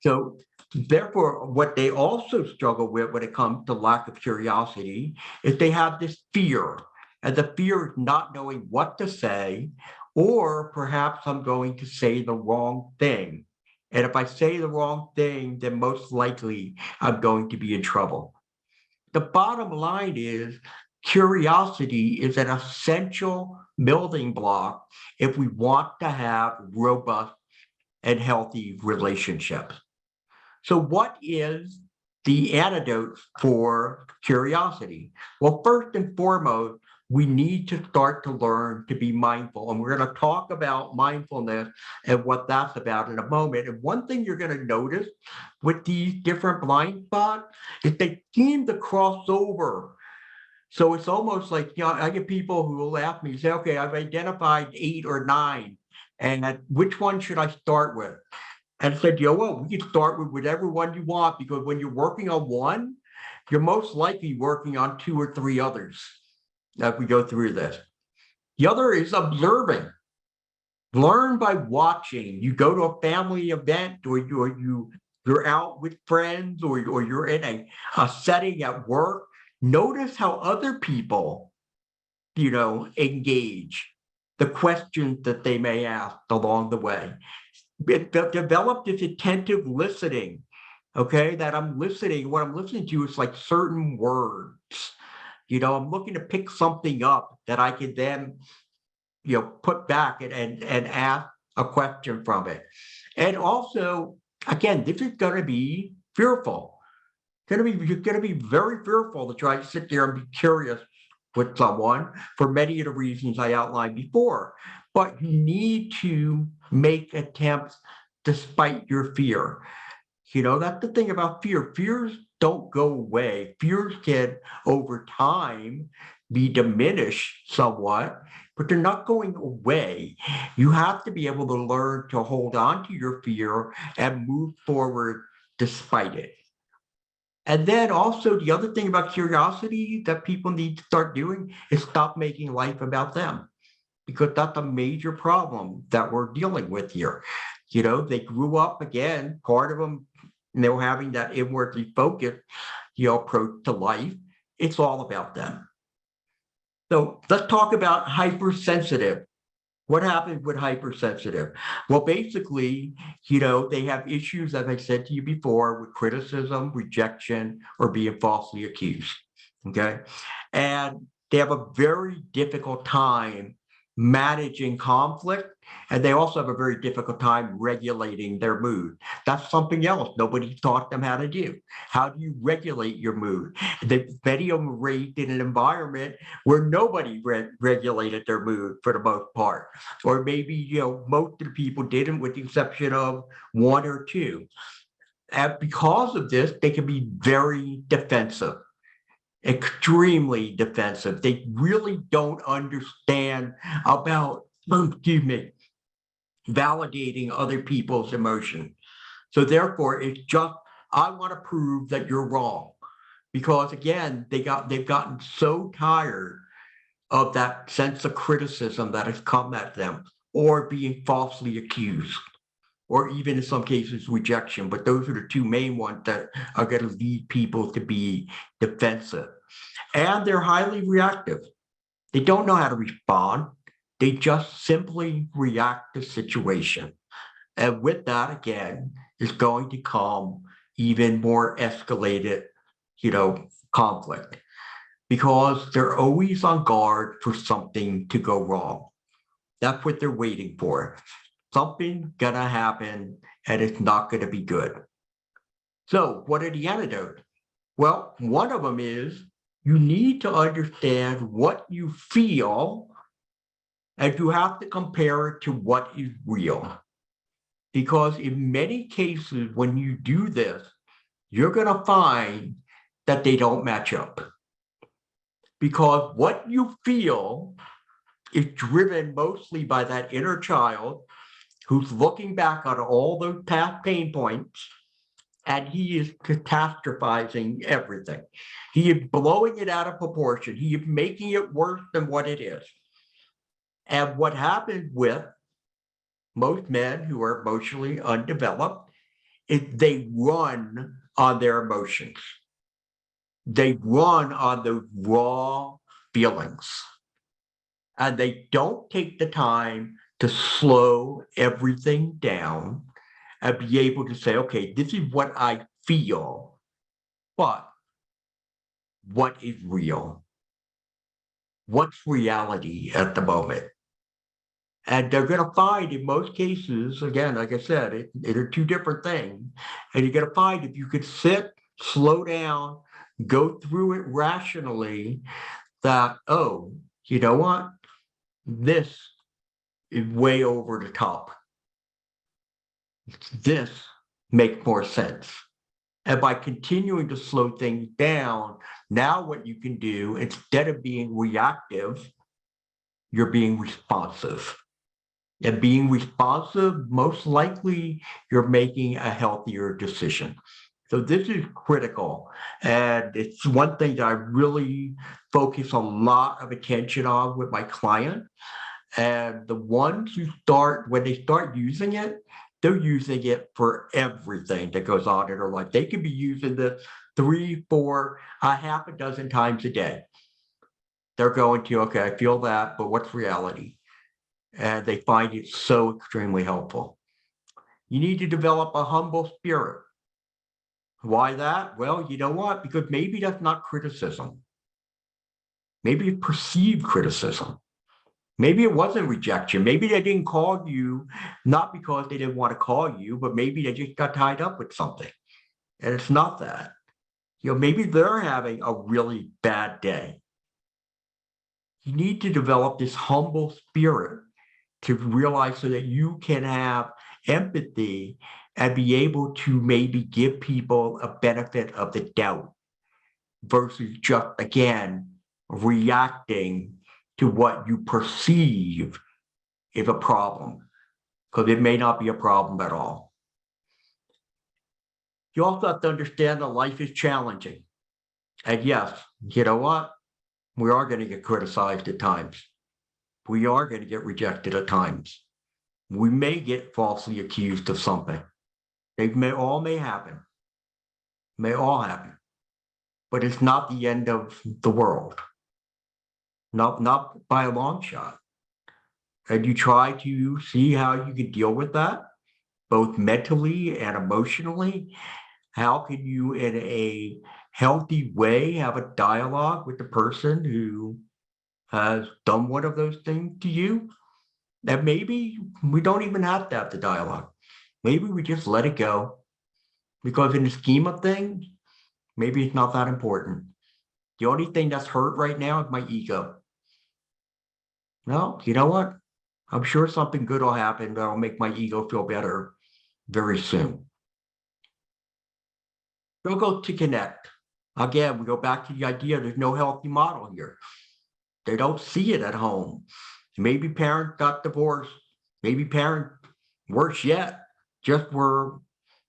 So therefore, what they also struggle with when it comes to lack of curiosity is they have this fear, and the fear is not knowing what to say, or perhaps I'm going to say the wrong thing. And if I say the wrong thing, then most likely I'm going to be in trouble. The bottom line is curiosity is an essential building block if we want to have robust and healthy relationships. So, what is the antidote for curiosity? Well, first and foremost, we need to start to learn to be mindful. And we're going to talk about mindfulness and what that's about in a moment. And one thing you're going to notice with these different blind spots is they seem to cross over. So it's almost like, I get people who will ask me, say, okay, I've identified 8 or 9. And which one should I start with? And said, well, we can start with whatever one you want, because when you're working on one, you're most likely working on 2 or 3 others as we go through this. The other is observing. Learn by watching. You go to a family event, or you're out with friends, or you're in a setting at work. Notice how other people, engage, the questions that they may ask along the way. Develop this attentive listening, okay, that what I'm listening to is like certain words. I'm looking to pick something up that I can then, put back and ask a question from it. And also, again, this is going to be fearful. You're going to be very fearful to try to sit there and be curious with someone for many of the reasons I outlined before. But you need to make attempts despite your fear. That's the thing about fear. Fears don't go away. Fears can, over time, be diminished somewhat, but they're not going away. You have to be able to learn to hold on to your fear and move forward despite it. And then also the other thing about curiosity that people need to start doing is stop making life about them, because that's a major problem that we're dealing with here. They grew up, again, part of them, they were having that inwardly focused, approach to life. It's all about them. So let's talk about hypersensitive. What happens with hypersensitive? Well, basically, they have issues, as I said to you before, with criticism, rejection, or being falsely accused. Okay. And they have a very difficult time managing conflict. And they also have a very difficult time regulating their mood. That's something else nobody taught them how to do. How do you regulate your mood? Many of them were raised in an environment where nobody regulated their mood for the most part. Or maybe, most of the people didn't, with the exception of 1 or 2. And because of this, they can be very defensive. Extremely defensive. They really don't understand about, validating other people's emotions. So therefore, it's just, I want to prove that you're wrong. because again, they've gotten so tired of that sense of criticism that has come at them, or being falsely accused, or even in some cases rejection. But those are the two main ones that are going to lead people to be defensive. And they're highly reactive. They don't know how to respond. They just simply react to situation. And with that, again, is going to come even more escalated, conflict, because they're always on guard for something to go wrong. That's what they're waiting for. Something gonna happen and it's not gonna be good. So what are the antidotes? Well, one of them is you need to understand what you feel, and you have to compare it to what is real. Because in many cases, when you do this, you're gonna find that they don't match up. Because what you feel is driven mostly by that inner child who's looking back on all those past pain points, and he is catastrophizing everything. He is blowing it out of proportion. He is making it worse than what it is. And what happens with most men who are emotionally undeveloped is they run on their emotions. They run on those raw feelings. And they don't take the time to slow everything down and be able to say, okay, this is what I feel, but what is real? What's reality at the moment? And they're going to find in most cases, again, like I said, it are two different things. And you're going to find if you could sit, slow down, go through it rationally, that, oh, you know what? This is way over the top. This makes more sense. And by continuing to slow things down, now what you can do, instead of being reactive, you're being responsive. And being responsive, most likely you're making a healthier decision. So this is critical. And it's one thing that I really focus a lot of attention on with my client. And the ones who when they start using it, they're using it for everything that goes on in their life. They could be using this 3, 4, a half a dozen times a day. They're going to, okay, I feel that, but what's reality? And they find it so extremely helpful. You need to develop a humble spirit. Why that? Well, you know what? Because maybe that's not criticism. Maybe it's perceived criticism. Maybe it wasn't rejection. Maybe they didn't call you, not because they didn't want to call you, but maybe they just got tied up with something. And it's not that. Maybe they're having a really bad day. You need to develop this humble spirit to realize so that you can have empathy and be able to maybe give people a benefit of the doubt versus just, again, reacting to what you perceive is a problem, because it may not be a problem at all. You also have to understand that life is challenging. And yes, you know what? We are going to get criticized at times. We are going to get rejected at times. We may get falsely accused of something. They may happen. May all happen. But it's not the end of the world. Not by a long shot. And you try to see how you can deal with that, both mentally and emotionally. How can you, in a healthy way, have a dialogue with the person who has done one of those things to you? And maybe we don't even have to have the dialogue. Maybe we just let it go, because in the scheme of things, maybe it's not that important. The only thing that's hurt right now is my ego. No, you know what? I'm sure something good will happen that'll make my ego feel better very soon. Struggle to connect. Again, we go back to the idea there's no healthy model here. They don't see it at home. Maybe parents got divorced. Maybe parents, worse yet, just were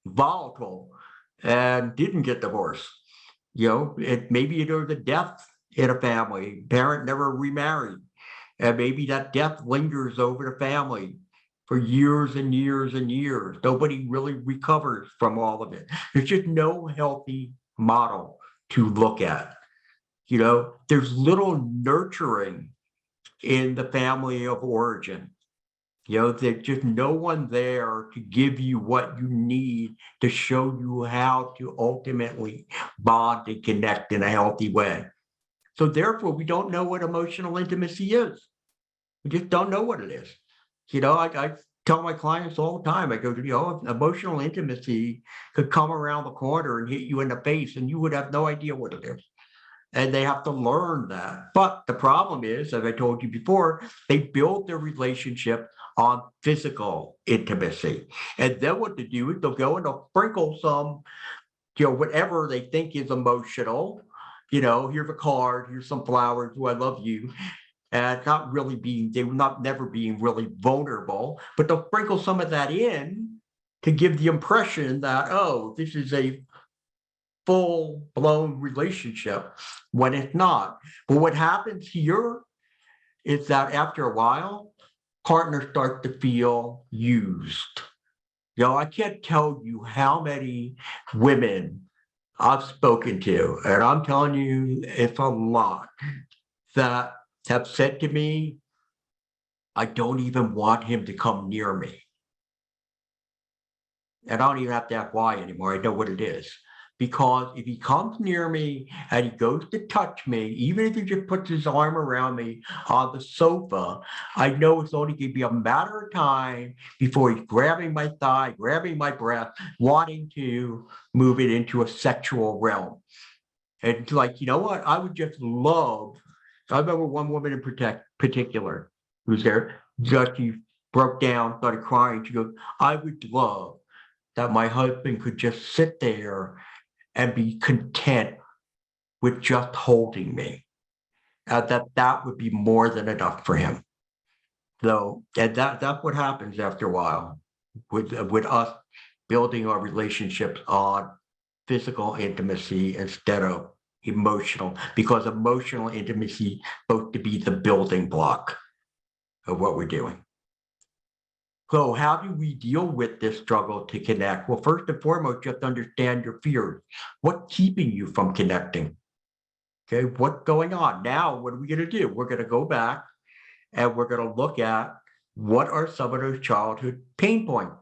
volatile and didn't get divorced. Maybe there's a death in a family, parent never remarried, and maybe that death lingers over the family for years and years and years. Nobody really recovers from all of it. There's just no healthy model to look at. There's little nurturing in the family of origin. There's just no one there to give you what you need to show you how to ultimately bond and connect in a healthy way. So therefore, we don't know what emotional intimacy is. We just don't know what it is. I tell my clients all the time, I go, emotional intimacy could come around the corner and hit you in the face and you would have no idea what it is. And they have to learn that. But the problem is, as I told you before, they build their relationship on physical intimacy. And then what they do is they'll go and they'll sprinkle some, whatever they think is emotional. Here's a card, here's some flowers, I love you. And not really never being really vulnerable, but they'll sprinkle some of that in to give the impression that, oh, this is a full-blown relationship, when it's not. But what happens here is that after a while, partners start to feel used. I can't tell you how many women I've spoken to, and I'm telling you, it's a lot, that have said to me, I don't even want him to come near me. And I don't even have to ask why anymore. I know what it is. Because if he comes near me and he goes to touch me, even if he just puts his arm around me on the sofa, I know it's only going to be a matter of time before he's grabbing my thigh, grabbing my breast, wanting to move it into a sexual realm. And like, you know what? I would just love, I remember one woman in particular who's there, just she broke down, started crying. She goes, I would love that my husband could just sit there and be content with just holding me. That would be more than enough for him. So, and that's what happens after a while with us building our relationships on physical intimacy instead of emotional, because emotional intimacy is supposed to be the building block of what we're doing. So how do we deal with this struggle to connect? Well, first and foremost, you have to understand your fears. What's keeping you from connecting? Okay, what's going on? Now, what are we going to do? We're going to go back and we're going to look at what are some of those childhood pain points.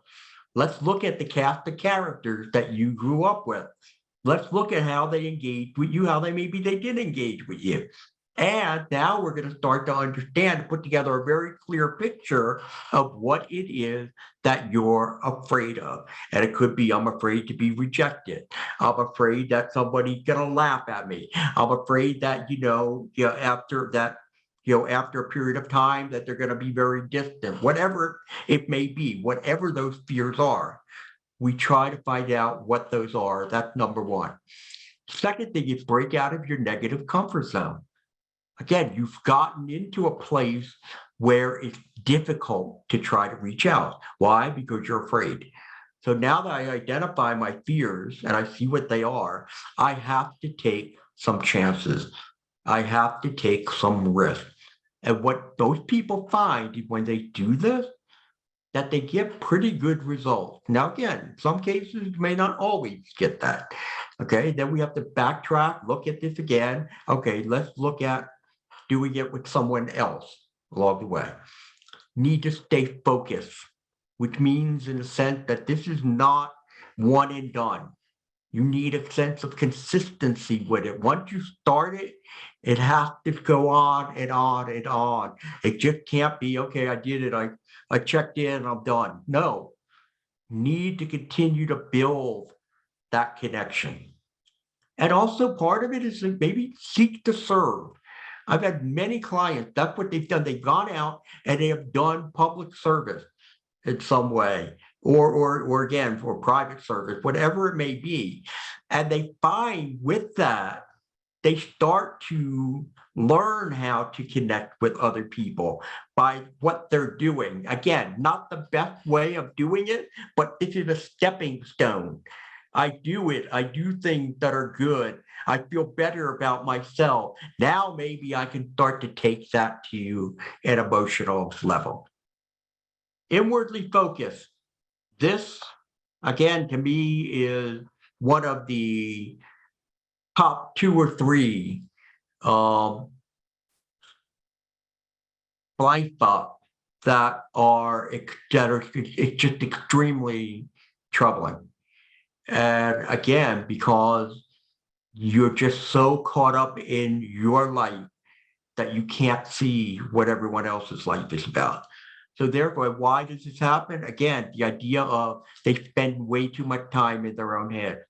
Let's look at the cast of characters that you grew up with. Let's look at how they engaged with you, how they did engage with you. And now we're going to start to understand, put together a very clear picture of what it is that you're afraid of. And it could be, I'm afraid to be rejected. I'm afraid that somebody's going to laugh at me. I'm afraid that, after that, after a period of time that they're going to be very distant, whatever it may be, whatever those fears are, we try to find out what those are. That's number one. Second thing is break out of your negative comfort zone. Again, you've gotten into a place where it's difficult to try to reach out. Why? Because you're afraid. So now that I identify my fears and I see what they are, I have to take some chances. I have to take some risks. And what those people find when they do this, that they get pretty good results. Now, again, some cases you may not always get that. Okay, then we have to backtrack, look at this again. Okay, let's look at doing it with someone else along the way. Need to stay focused, which means in a sense that this is not one and done. You need a sense of consistency with it. Once you start it, it has to go on and on and on. It just can't be, okay, I did it. I checked in, I'm done. No, need to continue to build that connection. And also part of it is maybe seek to serve. I've had many clients, that's what they've done. They've gone out and they have done public service in some way, or again, for private service, whatever it may be. And they find with that, they start to learn how to connect with other people by what they're doing. Again, not the best way of doing it, but this is a stepping stone. I do it. I do things that are good. I feel better about myself. Now maybe I can start to take that to an emotional level. Inwardly focused. This, again, to me is one of the top two or three um, blind spots that are it's just extremely troubling. And again, because you're just so caught up in your life that you can't see what everyone else's life is about. So therefore, why does this happen? Again, the idea of they spend way too much time in their own head.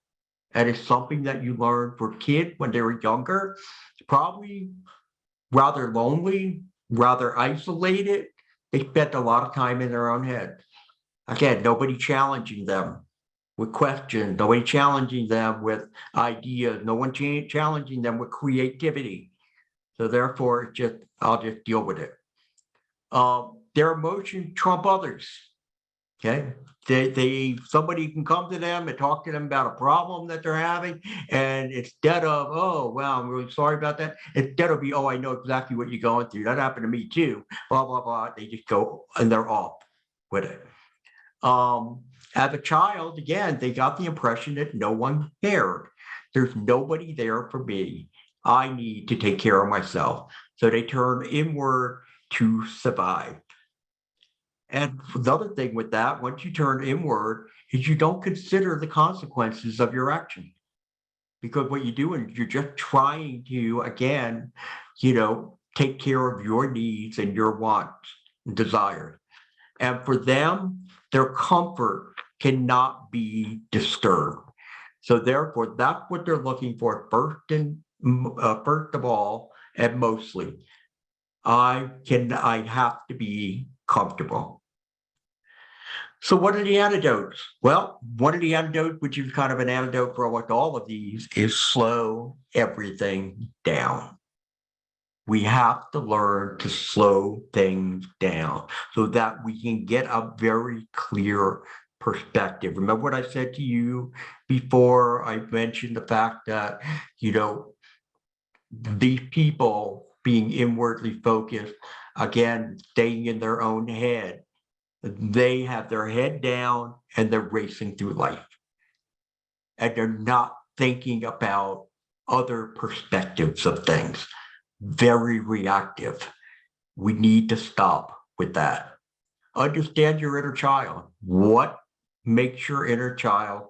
And it's something that you learn for kids when they were younger, probably rather lonely, rather isolated. They spent a lot of time in their own head. Again, nobody challenging them with questions, nobody challenging them with ideas, no one challenging them with creativity. So therefore, just I'll just deal with it. Their emotions trump others. Okay. Somebody can come to them and talk to them about a problem that they're having. And instead of, oh, wow, I'm really sorry about that. Instead of be, oh, I know exactly what you're going through. That happened to me too. Blah, blah, blah. They just go and they're off with it. As a child, again, they got the impression that no one cared. There's nobody there for me. I need to take care of myself. So they turn inward to survive. And the other thing with that, once you turn inward, is you don't consider the consequences of your action. Because what you do is you're just trying to, again, take care of your needs and your wants and desires. And for them, their comfort cannot be disturbed. So therefore, that's what they're looking for first of all, and mostly. I have to be comfortable. So what are the antidotes? Well, one of the antidotes, which is kind of an antidote for almost all of these, is slow everything down. We have to learn to slow things down so that we can get a very clear perspective. Remember what I said to you before? I mentioned the fact that, these people being inwardly focused, again, staying in their own head, they have their head down and they're racing through life. And they're not thinking about other perspectives of things. Very reactive. We need to stop with that. Understand your inner child. What makes your inner child,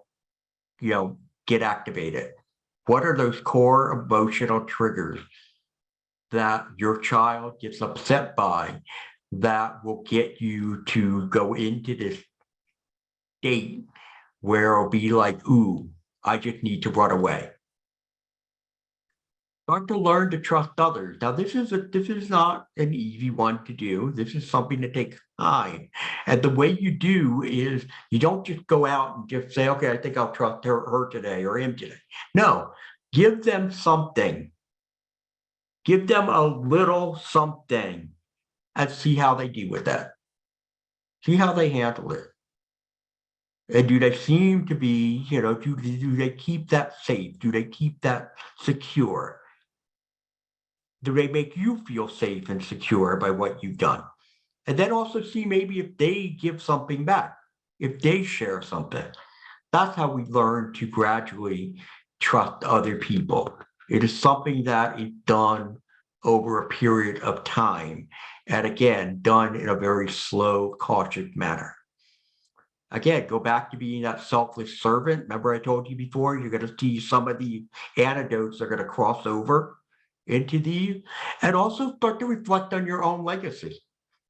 get activated? What are those core emotional triggers that your child gets upset by that will get you to go into this state where it'll be like, ooh, I just need to run away. Start to learn to trust others. Now, this is not an easy one to do. This is something that takes time. And the way you do is you don't just go out and just say, okay, I think I'll trust her today or him today. No, give them something. Give them a little something and see how they deal with that. See how they handle it. And do they seem to be, do they keep that safe? Do they keep that secure? Do they make you feel safe and secure by what you've done? And then also see maybe if they give something back, if they share something. That's how we learn to gradually trust other people. It is something that is done over a period of time. And again, done in a very slow, cautious manner. Again, go back to being that selfless servant. Remember, I told you before, you're going to see some of the antidotes are going to cross over into these, and also start to reflect on your own legacy.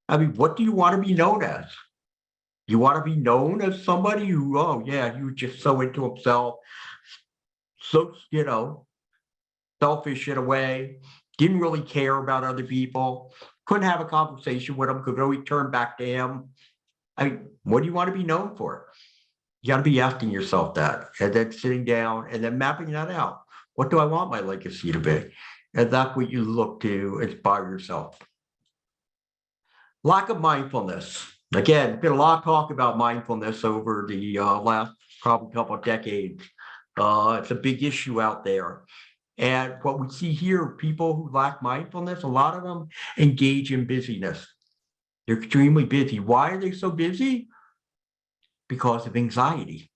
I mean, what do you want to be known as? You want to be known as somebody who, oh yeah, he was just so into himself, so, selfish in a way, didn't really care about other people, couldn't have a conversation with them, could always turn back to him. I mean, what do you want to be known for? You got to be asking yourself that, and then sitting down and then mapping that out. What do I want my legacy to be? And that's what you look to inspire yourself. Lack of mindfulness. Again, been a lot of talk about mindfulness over the last probably a couple of decades. It's a big issue out there. And what we see here, people who lack mindfulness, a lot of them engage in busyness. They're extremely busy. Why are they so busy? Because of anxiety.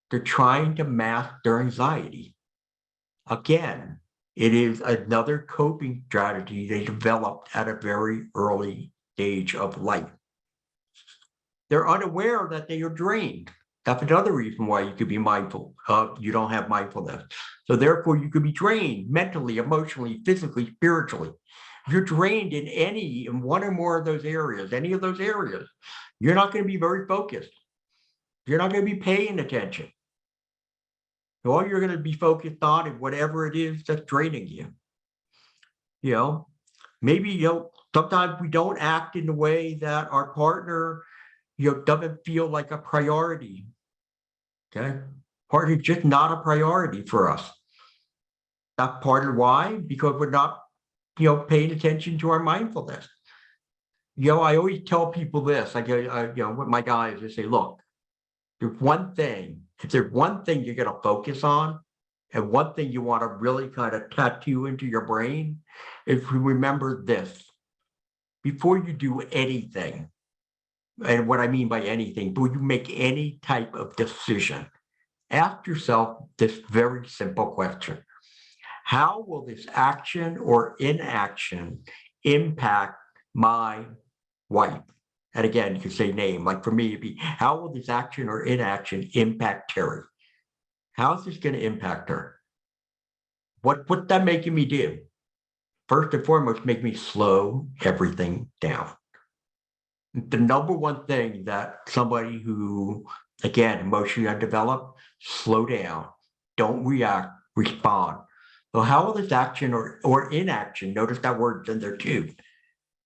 They're trying to mask their anxiety. Again, it is another coping strategy they developed at a very early stage of life. They're unaware that they are drained. That's another reason why you could be mindful. You don't have mindfulness. So therefore, you could be drained mentally, emotionally, physically, spiritually. If you're drained in one or more of those areas, any of those areas, you're not going to be very focused. You're not going to be paying attention. All you're going to be focused on is whatever it is that's draining you. You know, maybe, sometimes we don't act in the way that our partner, doesn't feel like a priority. Okay. Partner is just not a priority for us. That's part of why, because we're not, paying attention to our mindfulness. I always tell people this, with my guys, I say, look, if there's one thing you're going to focus on, and one thing you want to really kind of tattoo into your brain, is to remember this. Before you do anything, and what I mean by anything, before you make any type of decision, ask yourself this very simple question. How will this action or inaction impact my wife? And again, you can say name, like for me, it'd be, how will this action or inaction impact Terry? How is this going to impact her? What's that making me do? First and foremost, make me slow everything down. The number one thing that somebody who, again, emotionally undeveloped, slow down, don't react, respond. So how will this action or inaction, notice that word's in there too,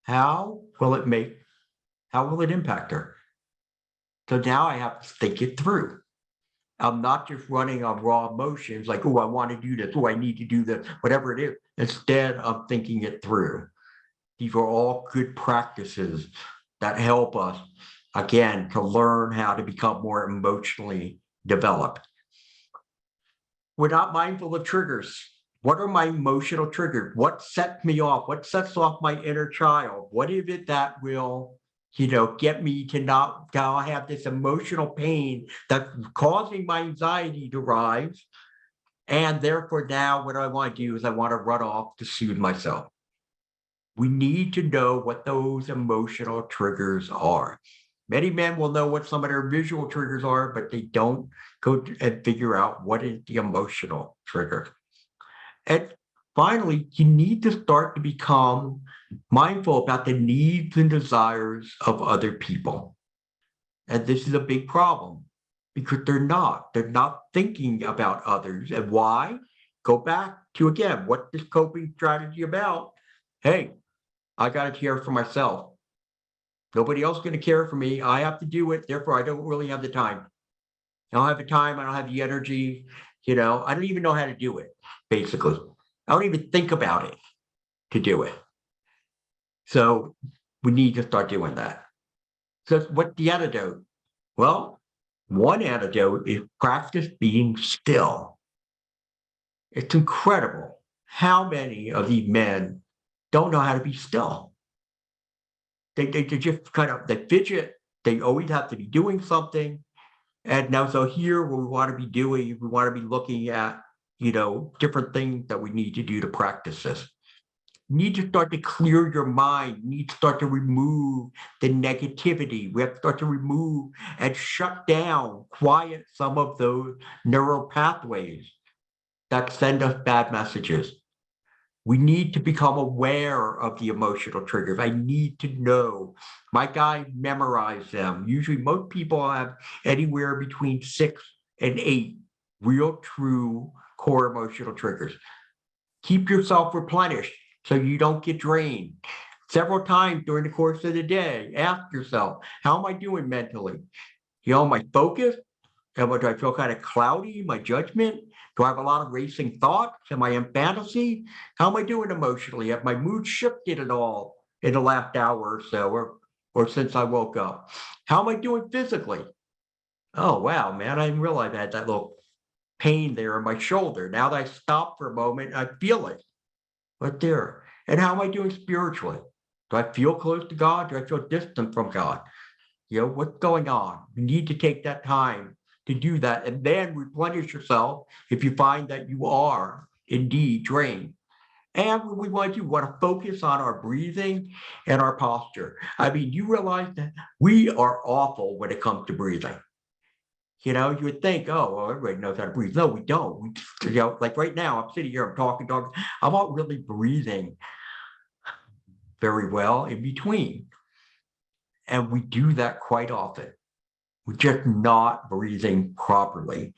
how will it impact her? So now I have to think it through. I'm not just running on raw emotions like, oh, I want to do this, oh, I need to do this, whatever it is. Instead, I'm thinking it through. These are all good practices that help us, again, to learn how to become more emotionally developed. We're not mindful of triggers. What are my emotional triggers? What sets me off? What sets off my inner child? What is it that will, get me to not have this emotional pain that's causing my anxiety to rise? And therefore now what I want to do is I want to run off to soothe myself. We need to know what those emotional triggers are. Many men will know what some of their visual triggers are, but they don't go and figure out what is the emotional trigger. And finally, you need to start to become mindful about the needs and desires of other people. And this is a big problem because they're not thinking about others. And why? Go back to, again, what this coping strategy about? Hey, I got to care for myself. Nobody else is going to care for me. I have to do it. Therefore, I don't really have the time. I don't have the time. I don't have the energy. I don't even know how to do it, basically. I don't even think about it to do it. So we need to start doing that. So what's the antidote? Well, one antidote is practice being still. It's incredible how many of these men don't know how to be still. They just they fidget. They always have to be doing something. And now, so here, what we want to be doing, we want to be looking at, different things that we need to do to practice this. You need to start to clear your mind. You need to start to remove the negativity. We have to start to remove and shut down, quiet some of those neural pathways that send us bad messages. We need to become aware of the emotional triggers. I need to know. My guy memorized them. Usually most people have anywhere between 6 and 8 real true core emotional triggers. Keep yourself replenished so you don't get drained. Several times during the course of the day, ask yourself, how am I doing mentally? Am I focused? Do I feel kind of cloudy, my judgment? Do I have a lot of racing thoughts? Am I in fantasy? How am I doing emotionally? Have my mood shifted at all in the last hour or so, or since I woke up? How am I doing physically? Oh, wow, man, I didn't realize I had that little pain there in my shoulder. Now that I stop for a moment, I feel it right there. And how am I doing spiritually? Do I feel close to God? Do I feel distant from God? What's going on? You need to take that time to do that and then replenish yourself if you find that you are indeed drained. And what we want to do, we want to focus on our breathing and our posture. I mean, you realize that we are awful when it comes to breathing. You would think, oh, well, everybody knows how to breathe. No, we don't. Like right now, I'm sitting here, I'm talking. I'm not really breathing very well in between. And we do that quite often. We're just not breathing properly.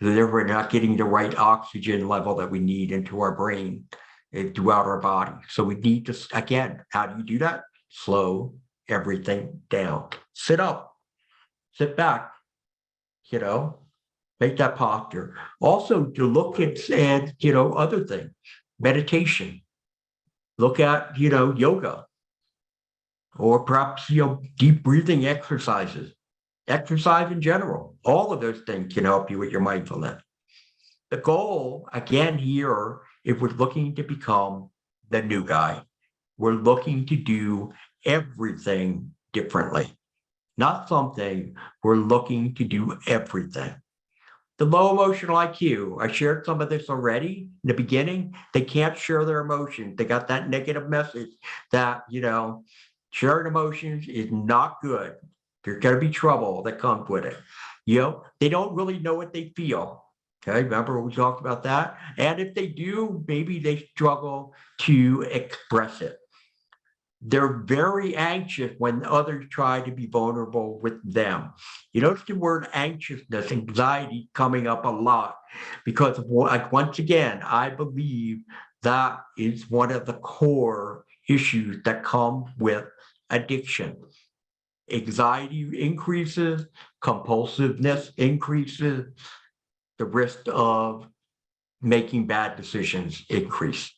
Therefore, we're not getting the right oxygen level that we need into our brain and throughout our body. So we need to, again, how do you do that? Slow everything down. Sit up, sit back, you know, make that posture. Also to look at other things, meditation, look at, yoga, or perhaps, deep breathing exercises, exercise in general. All of those things can help you with your mindfulness. The goal, again, here, if we're looking to become the new guy, we're looking to do everything differently. Not something, we're looking to do everything. The low emotional IQ, I shared some of this already in the beginning. They can't share their emotions. They got that negative message that, sharing emotions is not good. There's going to be trouble that comes with it. They don't really know what they feel. Okay, remember we talked about that? And if they do, maybe they struggle to express it. They're very anxious when others try to be vulnerable with them. You notice the word anxiousness, anxiety coming up a lot because, like, once again, I believe that is one of the core issues that come with addiction. Anxiety increases, compulsiveness increases, the risk of making bad decisions increase.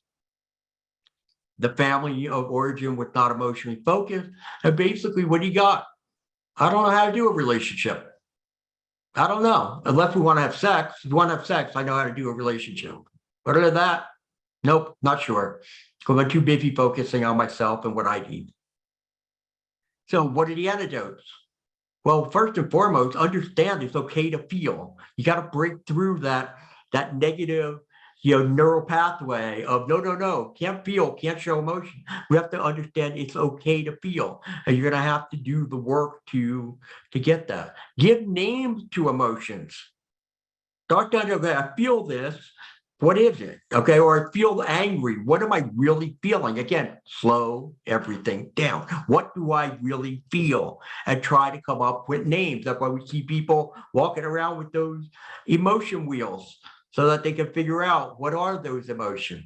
The family of origin was not emotionally focused. And basically, what do you got? I don't know how to do a relationship. I don't know. Unless we want to have sex. If you want to have sex, I know how to do a relationship. Other than that, nope, not sure. Because I'm too busy focusing on myself and what I need. So, what are the antidotes? Well, first and foremost, understand it's okay to feel. You got to break through that negative, neural pathway of no, can't feel, can't show emotion. We have to understand it's okay to feel, and you're going to have to do the work to get that. Give names to emotions. Start to okay, I feel this. What is it? Okay, or I feel angry. What am I really feeling? Again, slow everything down. What do I really feel? And try to come up with names. That's why we see people walking around with those emotion wheels so that they can figure out what are those emotions.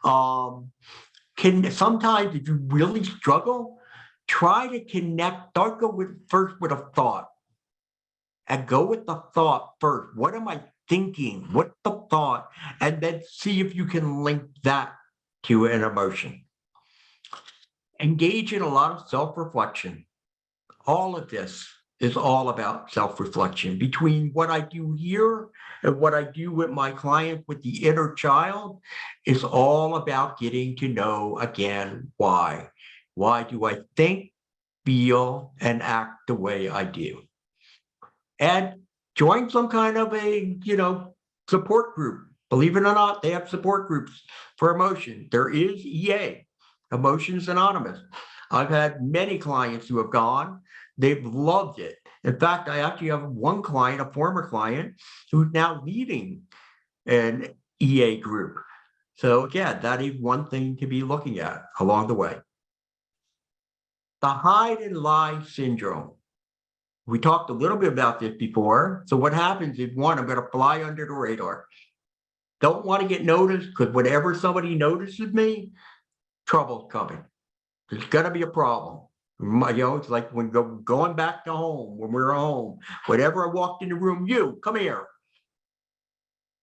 Can sometimes, if you really struggle, try to connect. Start go with first with a thought. And go with the thought first. What am I thinking? What's the thought? And then see if you can link that to an emotion. Engage in a lot of self-reflection. All of this is all about self-reflection. Between what I do here and what I do with my clients with the inner child is all about getting to know again why. Why do I think, feel, and act the way I do? And join some kind of a, support group. Believe it or not, they have support groups for emotion. There is EA, Emotions Anonymous. I've had many clients who have gone, they've loved it. In fact, I actually have one client, a former client, who's now leading an EA group. So again, that is one thing to be looking at along the way. The hide and lie syndrome. We talked a little bit about this before. So what happens is, one, I'm going to fly under the radar. Don't want to get noticed because whenever somebody notices me, trouble's coming. There's going to be a problem. It's like when going back to home, when we're home, whenever I walked in the room, you come here.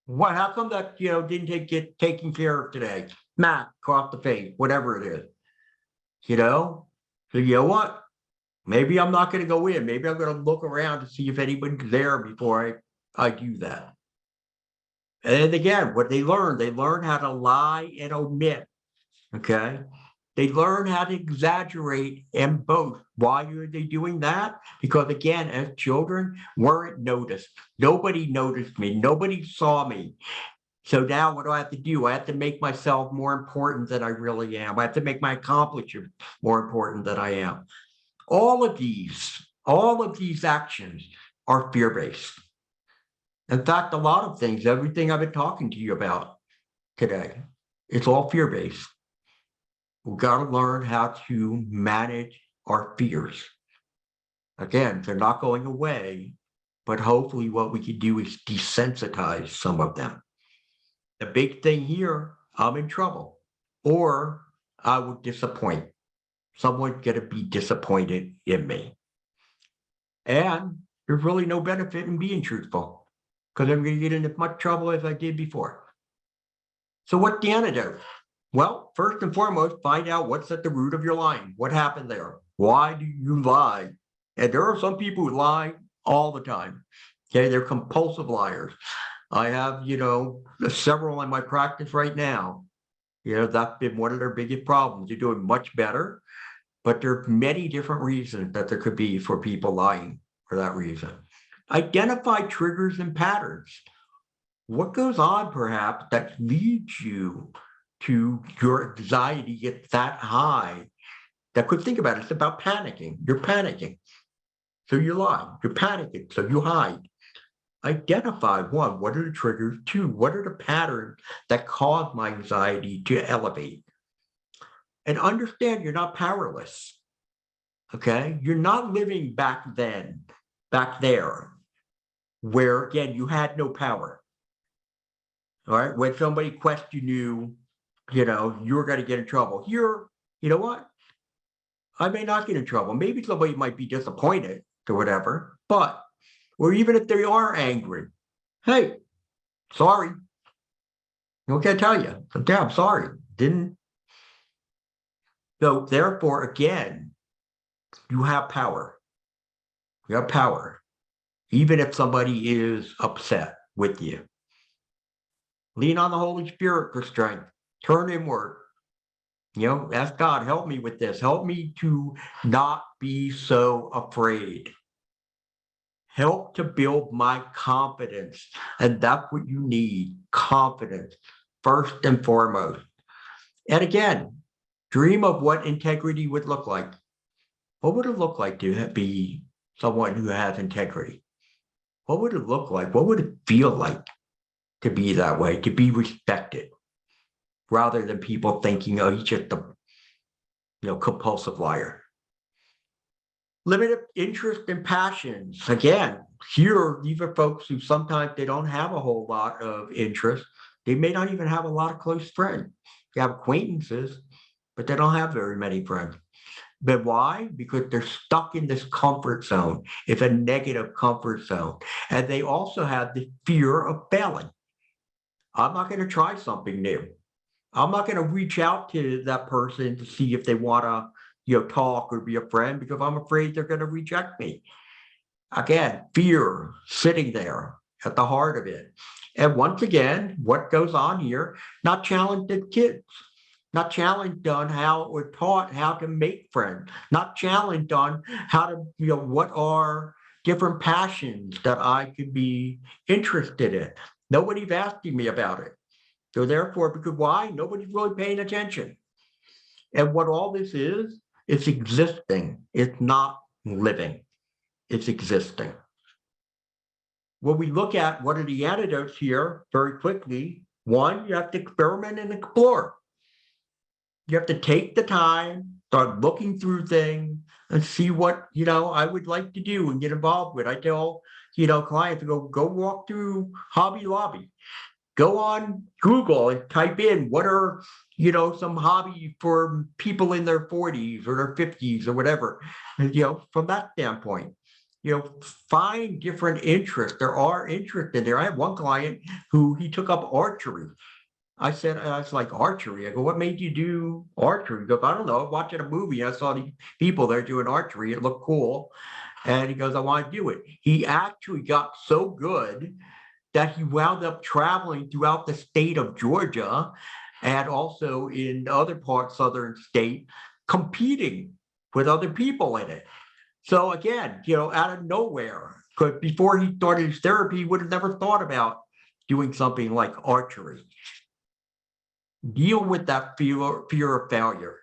What? How come that didn't get taken care of today? Matt, across the face, whatever it is. So you know what? Maybe I'm not going to go in. Maybe I'm going to look around to see if anybody's there before I do that. And again, what they learn how to lie and omit. Okay. They learn how to exaggerate and both. Why are they doing that? Because again, as children, weren't noticed. Nobody noticed me. Nobody saw me. So now what do I have to do? I have to make myself more important than I really am. I have to make my accomplishments more important than I am. All of these actions are fear-based. In fact, a lot of things, everything I've been talking to you about today, it's all fear-based. We've got to learn how to manage our fears. Again, they're not going away, but hopefully what we can do is desensitize some of them. The big thing here, I'm in trouble, or I would disappoint. Someone's going to be disappointed in me. And there's really no benefit in being truthful because I'm going to get in as much trouble as I did before. So what's the antidote? Well, first and foremost, find out what's at the root of your lying. What happened there? Why do you lie? And there are some people who lie all the time. Okay, they're compulsive liars. I have, several in my practice right now. That's been one of their biggest problems. They're doing much better, but there are many different reasons that there could be for people lying for that reason. Identify triggers and patterns. What goes on perhaps that leads you to your anxiety get that high? That could think about it. It's about panicking. You're panicking. So you lie. You're panicking. So you hide. Identify one, what are the triggers? Two, what are the patterns that cause my anxiety to elevate? And understand you're not powerless. Okay. You're not living back there, where again, you had no power. All right. When somebody questioned you, you're going to get in trouble. Here, you know what? I may not get in trouble. Maybe somebody might be disappointed or whatever, but, or even if they are angry, hey, sorry. What can I tell you? Yeah, I'm sorry. Didn't. So therefore, again, you have power. You have power, even if somebody is upset with you. Lean on the Holy Spirit for strength. Turn inward. Ask God, help me with this. Help me to not be so afraid. Help to build my confidence. And that's what you need, confidence, first and foremost. And again, dream of what integrity would look like. What would it look like to be someone who has integrity? What would it look like? What would it feel like to be that way, to be respected, rather than people thinking, oh, he's just a compulsive liar? Limited interest and passions. Again, here, these are folks who sometimes they don't have a whole lot of interest. They may not even have a lot of close friends. They have acquaintances, but they don't have very many friends. But why? Because they're stuck in this comfort zone. It's a negative comfort zone. And they also have the fear of failing. I'm not going to try something new. I'm not going to reach out to that person to see if they want to, talk or be a friend because I'm afraid they're going to reject me. Again, fear sitting there at the heart of it. And once again, what goes on here? Not challenged kids. Not challenged on how we're taught how to make friends, not challenged on how to, what are different passions that I could be interested in. Nobody's asking me about it. So therefore, because why? Nobody's really paying attention. And what all this is, it's existing. It's not living. It's existing. When we look at what are the antidotes here very quickly, one, you have to experiment and explore. You have to take the time, start looking through things and see what, I would like to do and get involved with. I tell, clients to go walk through Hobby Lobby, go on Google and type in what are, some hobby for people in their 40s or their 50s or whatever. And, from that standpoint, find different interests. There are interests in there. I have one client who he took up archery. I said, I was like, archery. I go, what made you do archery? He goes, I don't know. Watching a movie, I saw the people there doing archery. It looked cool. And he goes, I want to do it. He actually got so good that he wound up traveling throughout the state of Georgia and also in other parts, southern state, competing with other people in it. So again, out of nowhere, because before he started his therapy, he would have never thought about doing something like archery. Deal with that fear of failure.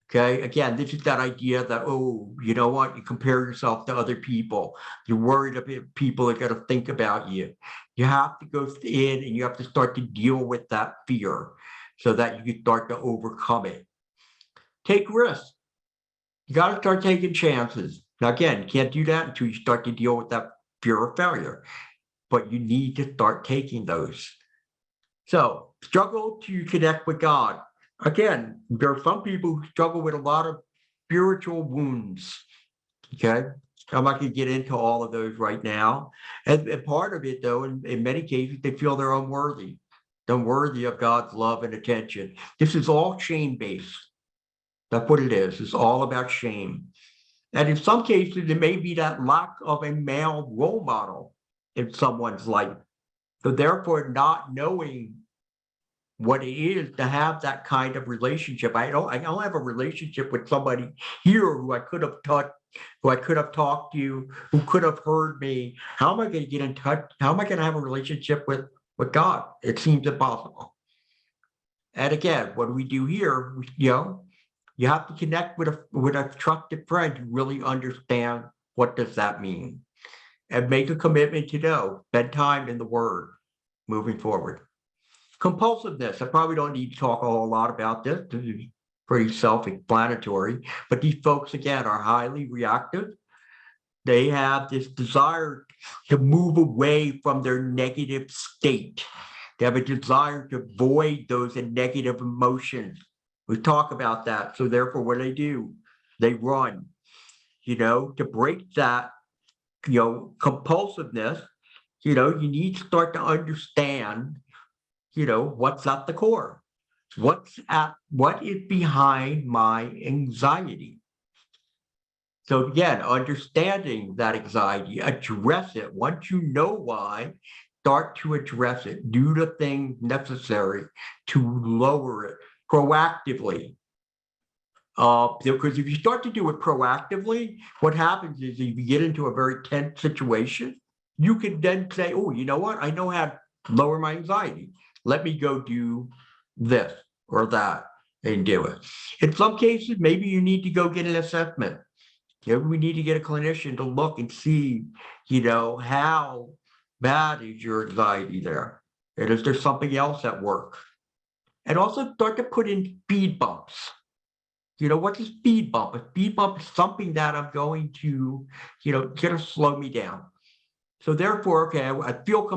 Okay. Again, this is that idea that, oh, you know what? You compare yourself to other people. You're worried about people are going to think about you. You have to go in and you have to start to deal with that fear so that you can start to overcome it. Take risks. You got to start taking chances. Now, again, you can't do that until you start to deal with that fear of failure, but you need to start taking those. So, struggle to connect with God. Again, there are some people who struggle with a lot of spiritual wounds. Okay. I'm not going to get into all of those right now. And part of it, though, in many cases, they feel they're unworthy of God's love and attention. This is all shame based. That's what it is. It's all about shame. And in some cases, it may be that lack of a male role model in someone's life. So, therefore, not knowing what it is to have that kind of relationship. I don't have a relationship with somebody here who I could have talked to, who could have heard me. How am I going to get in touch? How am I going to have a relationship with God? It seems impossible. And again, what do we do here? You have to connect with a trusted friend who really understand what does that mean, and make a commitment to spend time in the Word moving forward. Compulsiveness, I probably don't need to talk a whole lot about this. This is pretty self-explanatory, but these folks, again, are highly reactive. They have this desire to move away from their negative state. They have a desire to avoid those negative emotions. We talk about that. So therefore, what do? They run, to break that, compulsiveness, you need to start to understand what's at the core, what is behind my anxiety. So again, understanding that anxiety, address it. Once you know why, start to address it. Do the things necessary to lower it proactively. Because if you start to do it proactively, what happens is if you get into a very tense situation, you can then say, oh, you know what? I know how to lower my anxiety. Let me go do this or that and do it. In some cases, maybe you need to go get an assessment. We need to get a clinician to look and see, how bad is your anxiety there? And is there something else at work? And also start to put in speed bumps. What's a speed bump? A speed bump is something that I'm going to, going to slow me down. So therefore, okay, I feel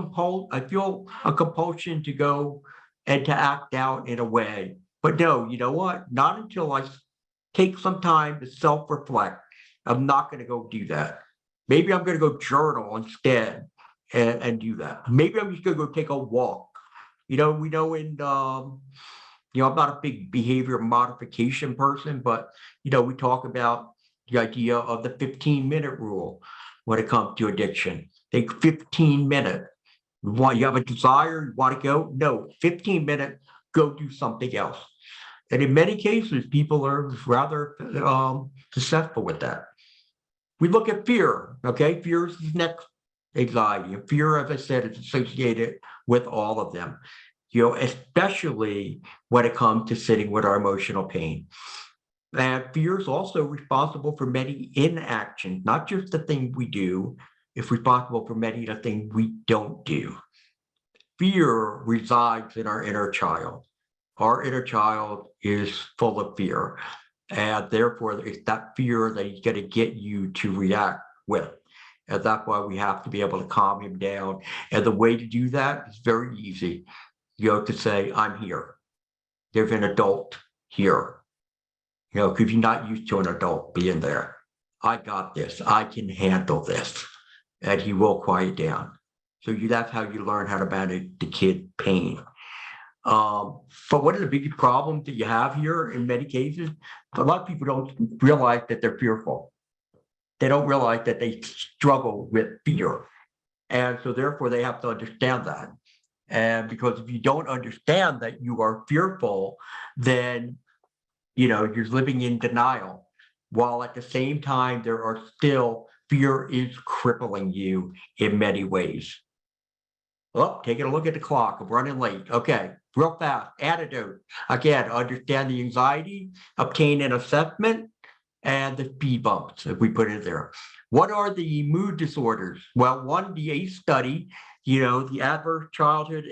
a compulsion to go and to act out in a way. But no, you know what? Not until I take some time to self-reflect. I'm not going to go do that. Maybe I'm going to go journal instead and do that. Maybe I'm just going to go take a walk. We know I'm not a big behavior modification person, but we talk about the idea of the 15-minute rule when it comes to addiction. Take 15 minutes. You have a desire, you want to go? No, 15 minutes, go do something else. And in many cases, people are rather successful with that. We look at fear, okay? Fear is the next anxiety. And fear, as I said, is associated with all of them, especially when it comes to sitting with our emotional pain. And fear is also responsible for many inactions, not just the thing we do, it's responsible for many of the things we don't do. Fear resides in our inner child. Our inner child is full of fear. And therefore, it's that fear that he's going to get you to react with. And that's why we have to be able to calm him down. And the way to do that is very easy. To say, I'm here. There's an adult here. Because you're not used to an adult being there. I got this. I can handle this. And he will quiet down. So that's how you learn how to manage the kid pain. But one of the biggest problems that you have here in many cases, a lot of people don't realize that they're fearful. They don't realize that they struggle with fear. And so therefore they have to understand that. And because if you don't understand that you are fearful, then you're living in denial, while at the same time there are still fear is crippling you in many ways. Oh, taking a look at the clock. I'm running late. Okay, real fast. Antidote. Again, understand the anxiety, obtain an assessment, and the speed bumps, if we put it there. What are the mood disorders? Well, one, the ACE study, the adverse childhood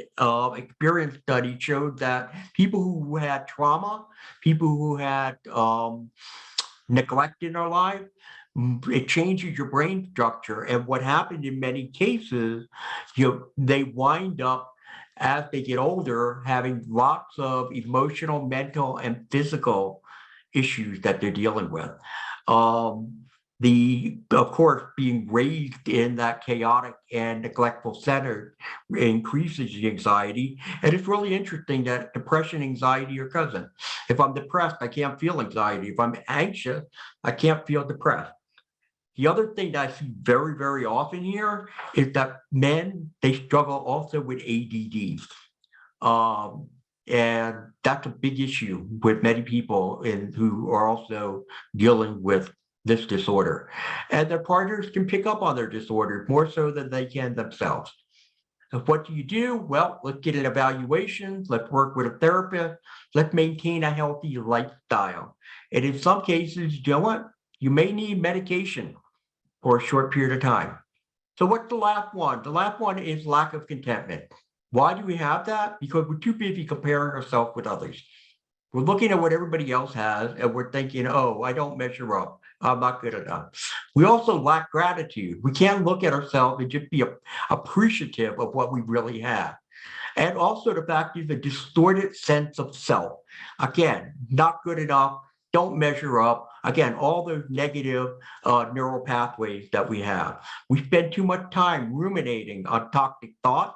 experience study showed that people who had trauma, people who had neglect in their life, it changes your brain structure. And what happened in many cases, they wind up as they get older having lots of emotional, mental, and physical issues that they're dealing with. Of course, being raised in that chaotic and neglectful center increases the anxiety. And it's really interesting that depression, anxiety are cousin. If I'm depressed, I can't feel anxiety. If I'm anxious, I can't feel depressed. The other thing that I see very, very often here is that men, they struggle also with ADD. And that's a big issue with many people who are also dealing with this disorder. And their partners can pick up on their disorder more so than they can themselves. So what do you do? Well, let's get an evaluation. Let's work with a therapist. Let's maintain a healthy lifestyle. And in some cases, you know what? You may need medication for a short period of time. So what's the last one? The last one is lack of contentment. Why do we have that? Because we're too busy comparing ourselves with others. We're looking at what everybody else has and we're thinking, oh, I don't measure up. I'm not good enough. We also lack gratitude. We can't look at ourselves and just be appreciative of what we really have. And also the fact is a distorted sense of self. Again, not good enough, don't measure up. Again, all those negative neural pathways that we have. We spend too much time ruminating on toxic thought,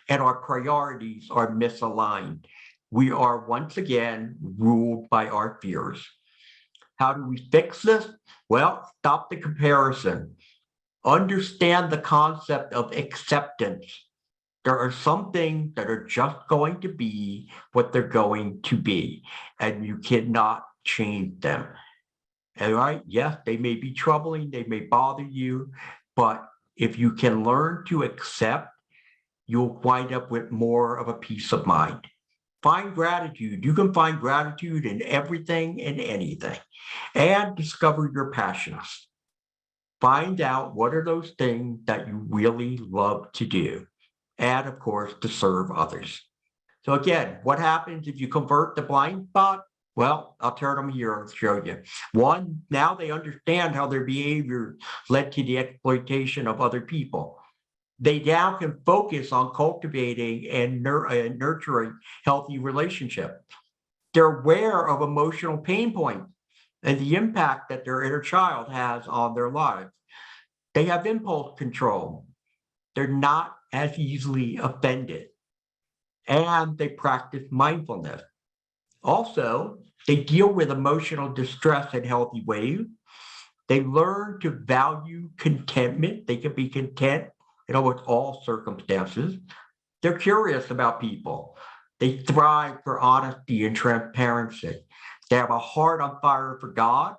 and our priorities are misaligned. We are once again ruled by our fears. How do we fix this? Well, stop the comparison. Understand the concept of acceptance. There are some things that are just going to be what they're going to be, and you cannot change them. All right, yes, they may be troubling, they may bother you, but if you can learn to accept, you'll wind up with more of a peace of mind. Find gratitude. You can find gratitude in everything and anything, and discover your passions. Find out what are those things that you really love to do, and of course, to serve others. So again, what happens if you convert the blind spot? Well, I'll turn them here and show you. One, now they understand how their behavior led to the exploitation of other people. They now can focus on cultivating and nurturing healthy relationships. They're aware of emotional pain points and the impact that their inner child has on their lives. They have impulse control. They're not as easily offended. And they practice mindfulness. Also, they deal with emotional distress in healthy ways. They learn to value contentment. They can be content with all circumstances. They're curious about people. They thrive for honesty and transparency. They have a heart on fire for God,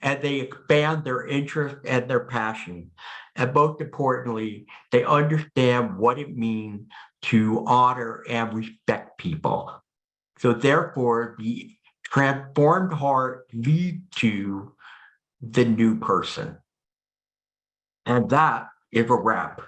and they expand their interest and their passion. And most importantly, they understand what it means to honor and respect people. So therefore, the transformed heart leads to the new person. And that is a wrap.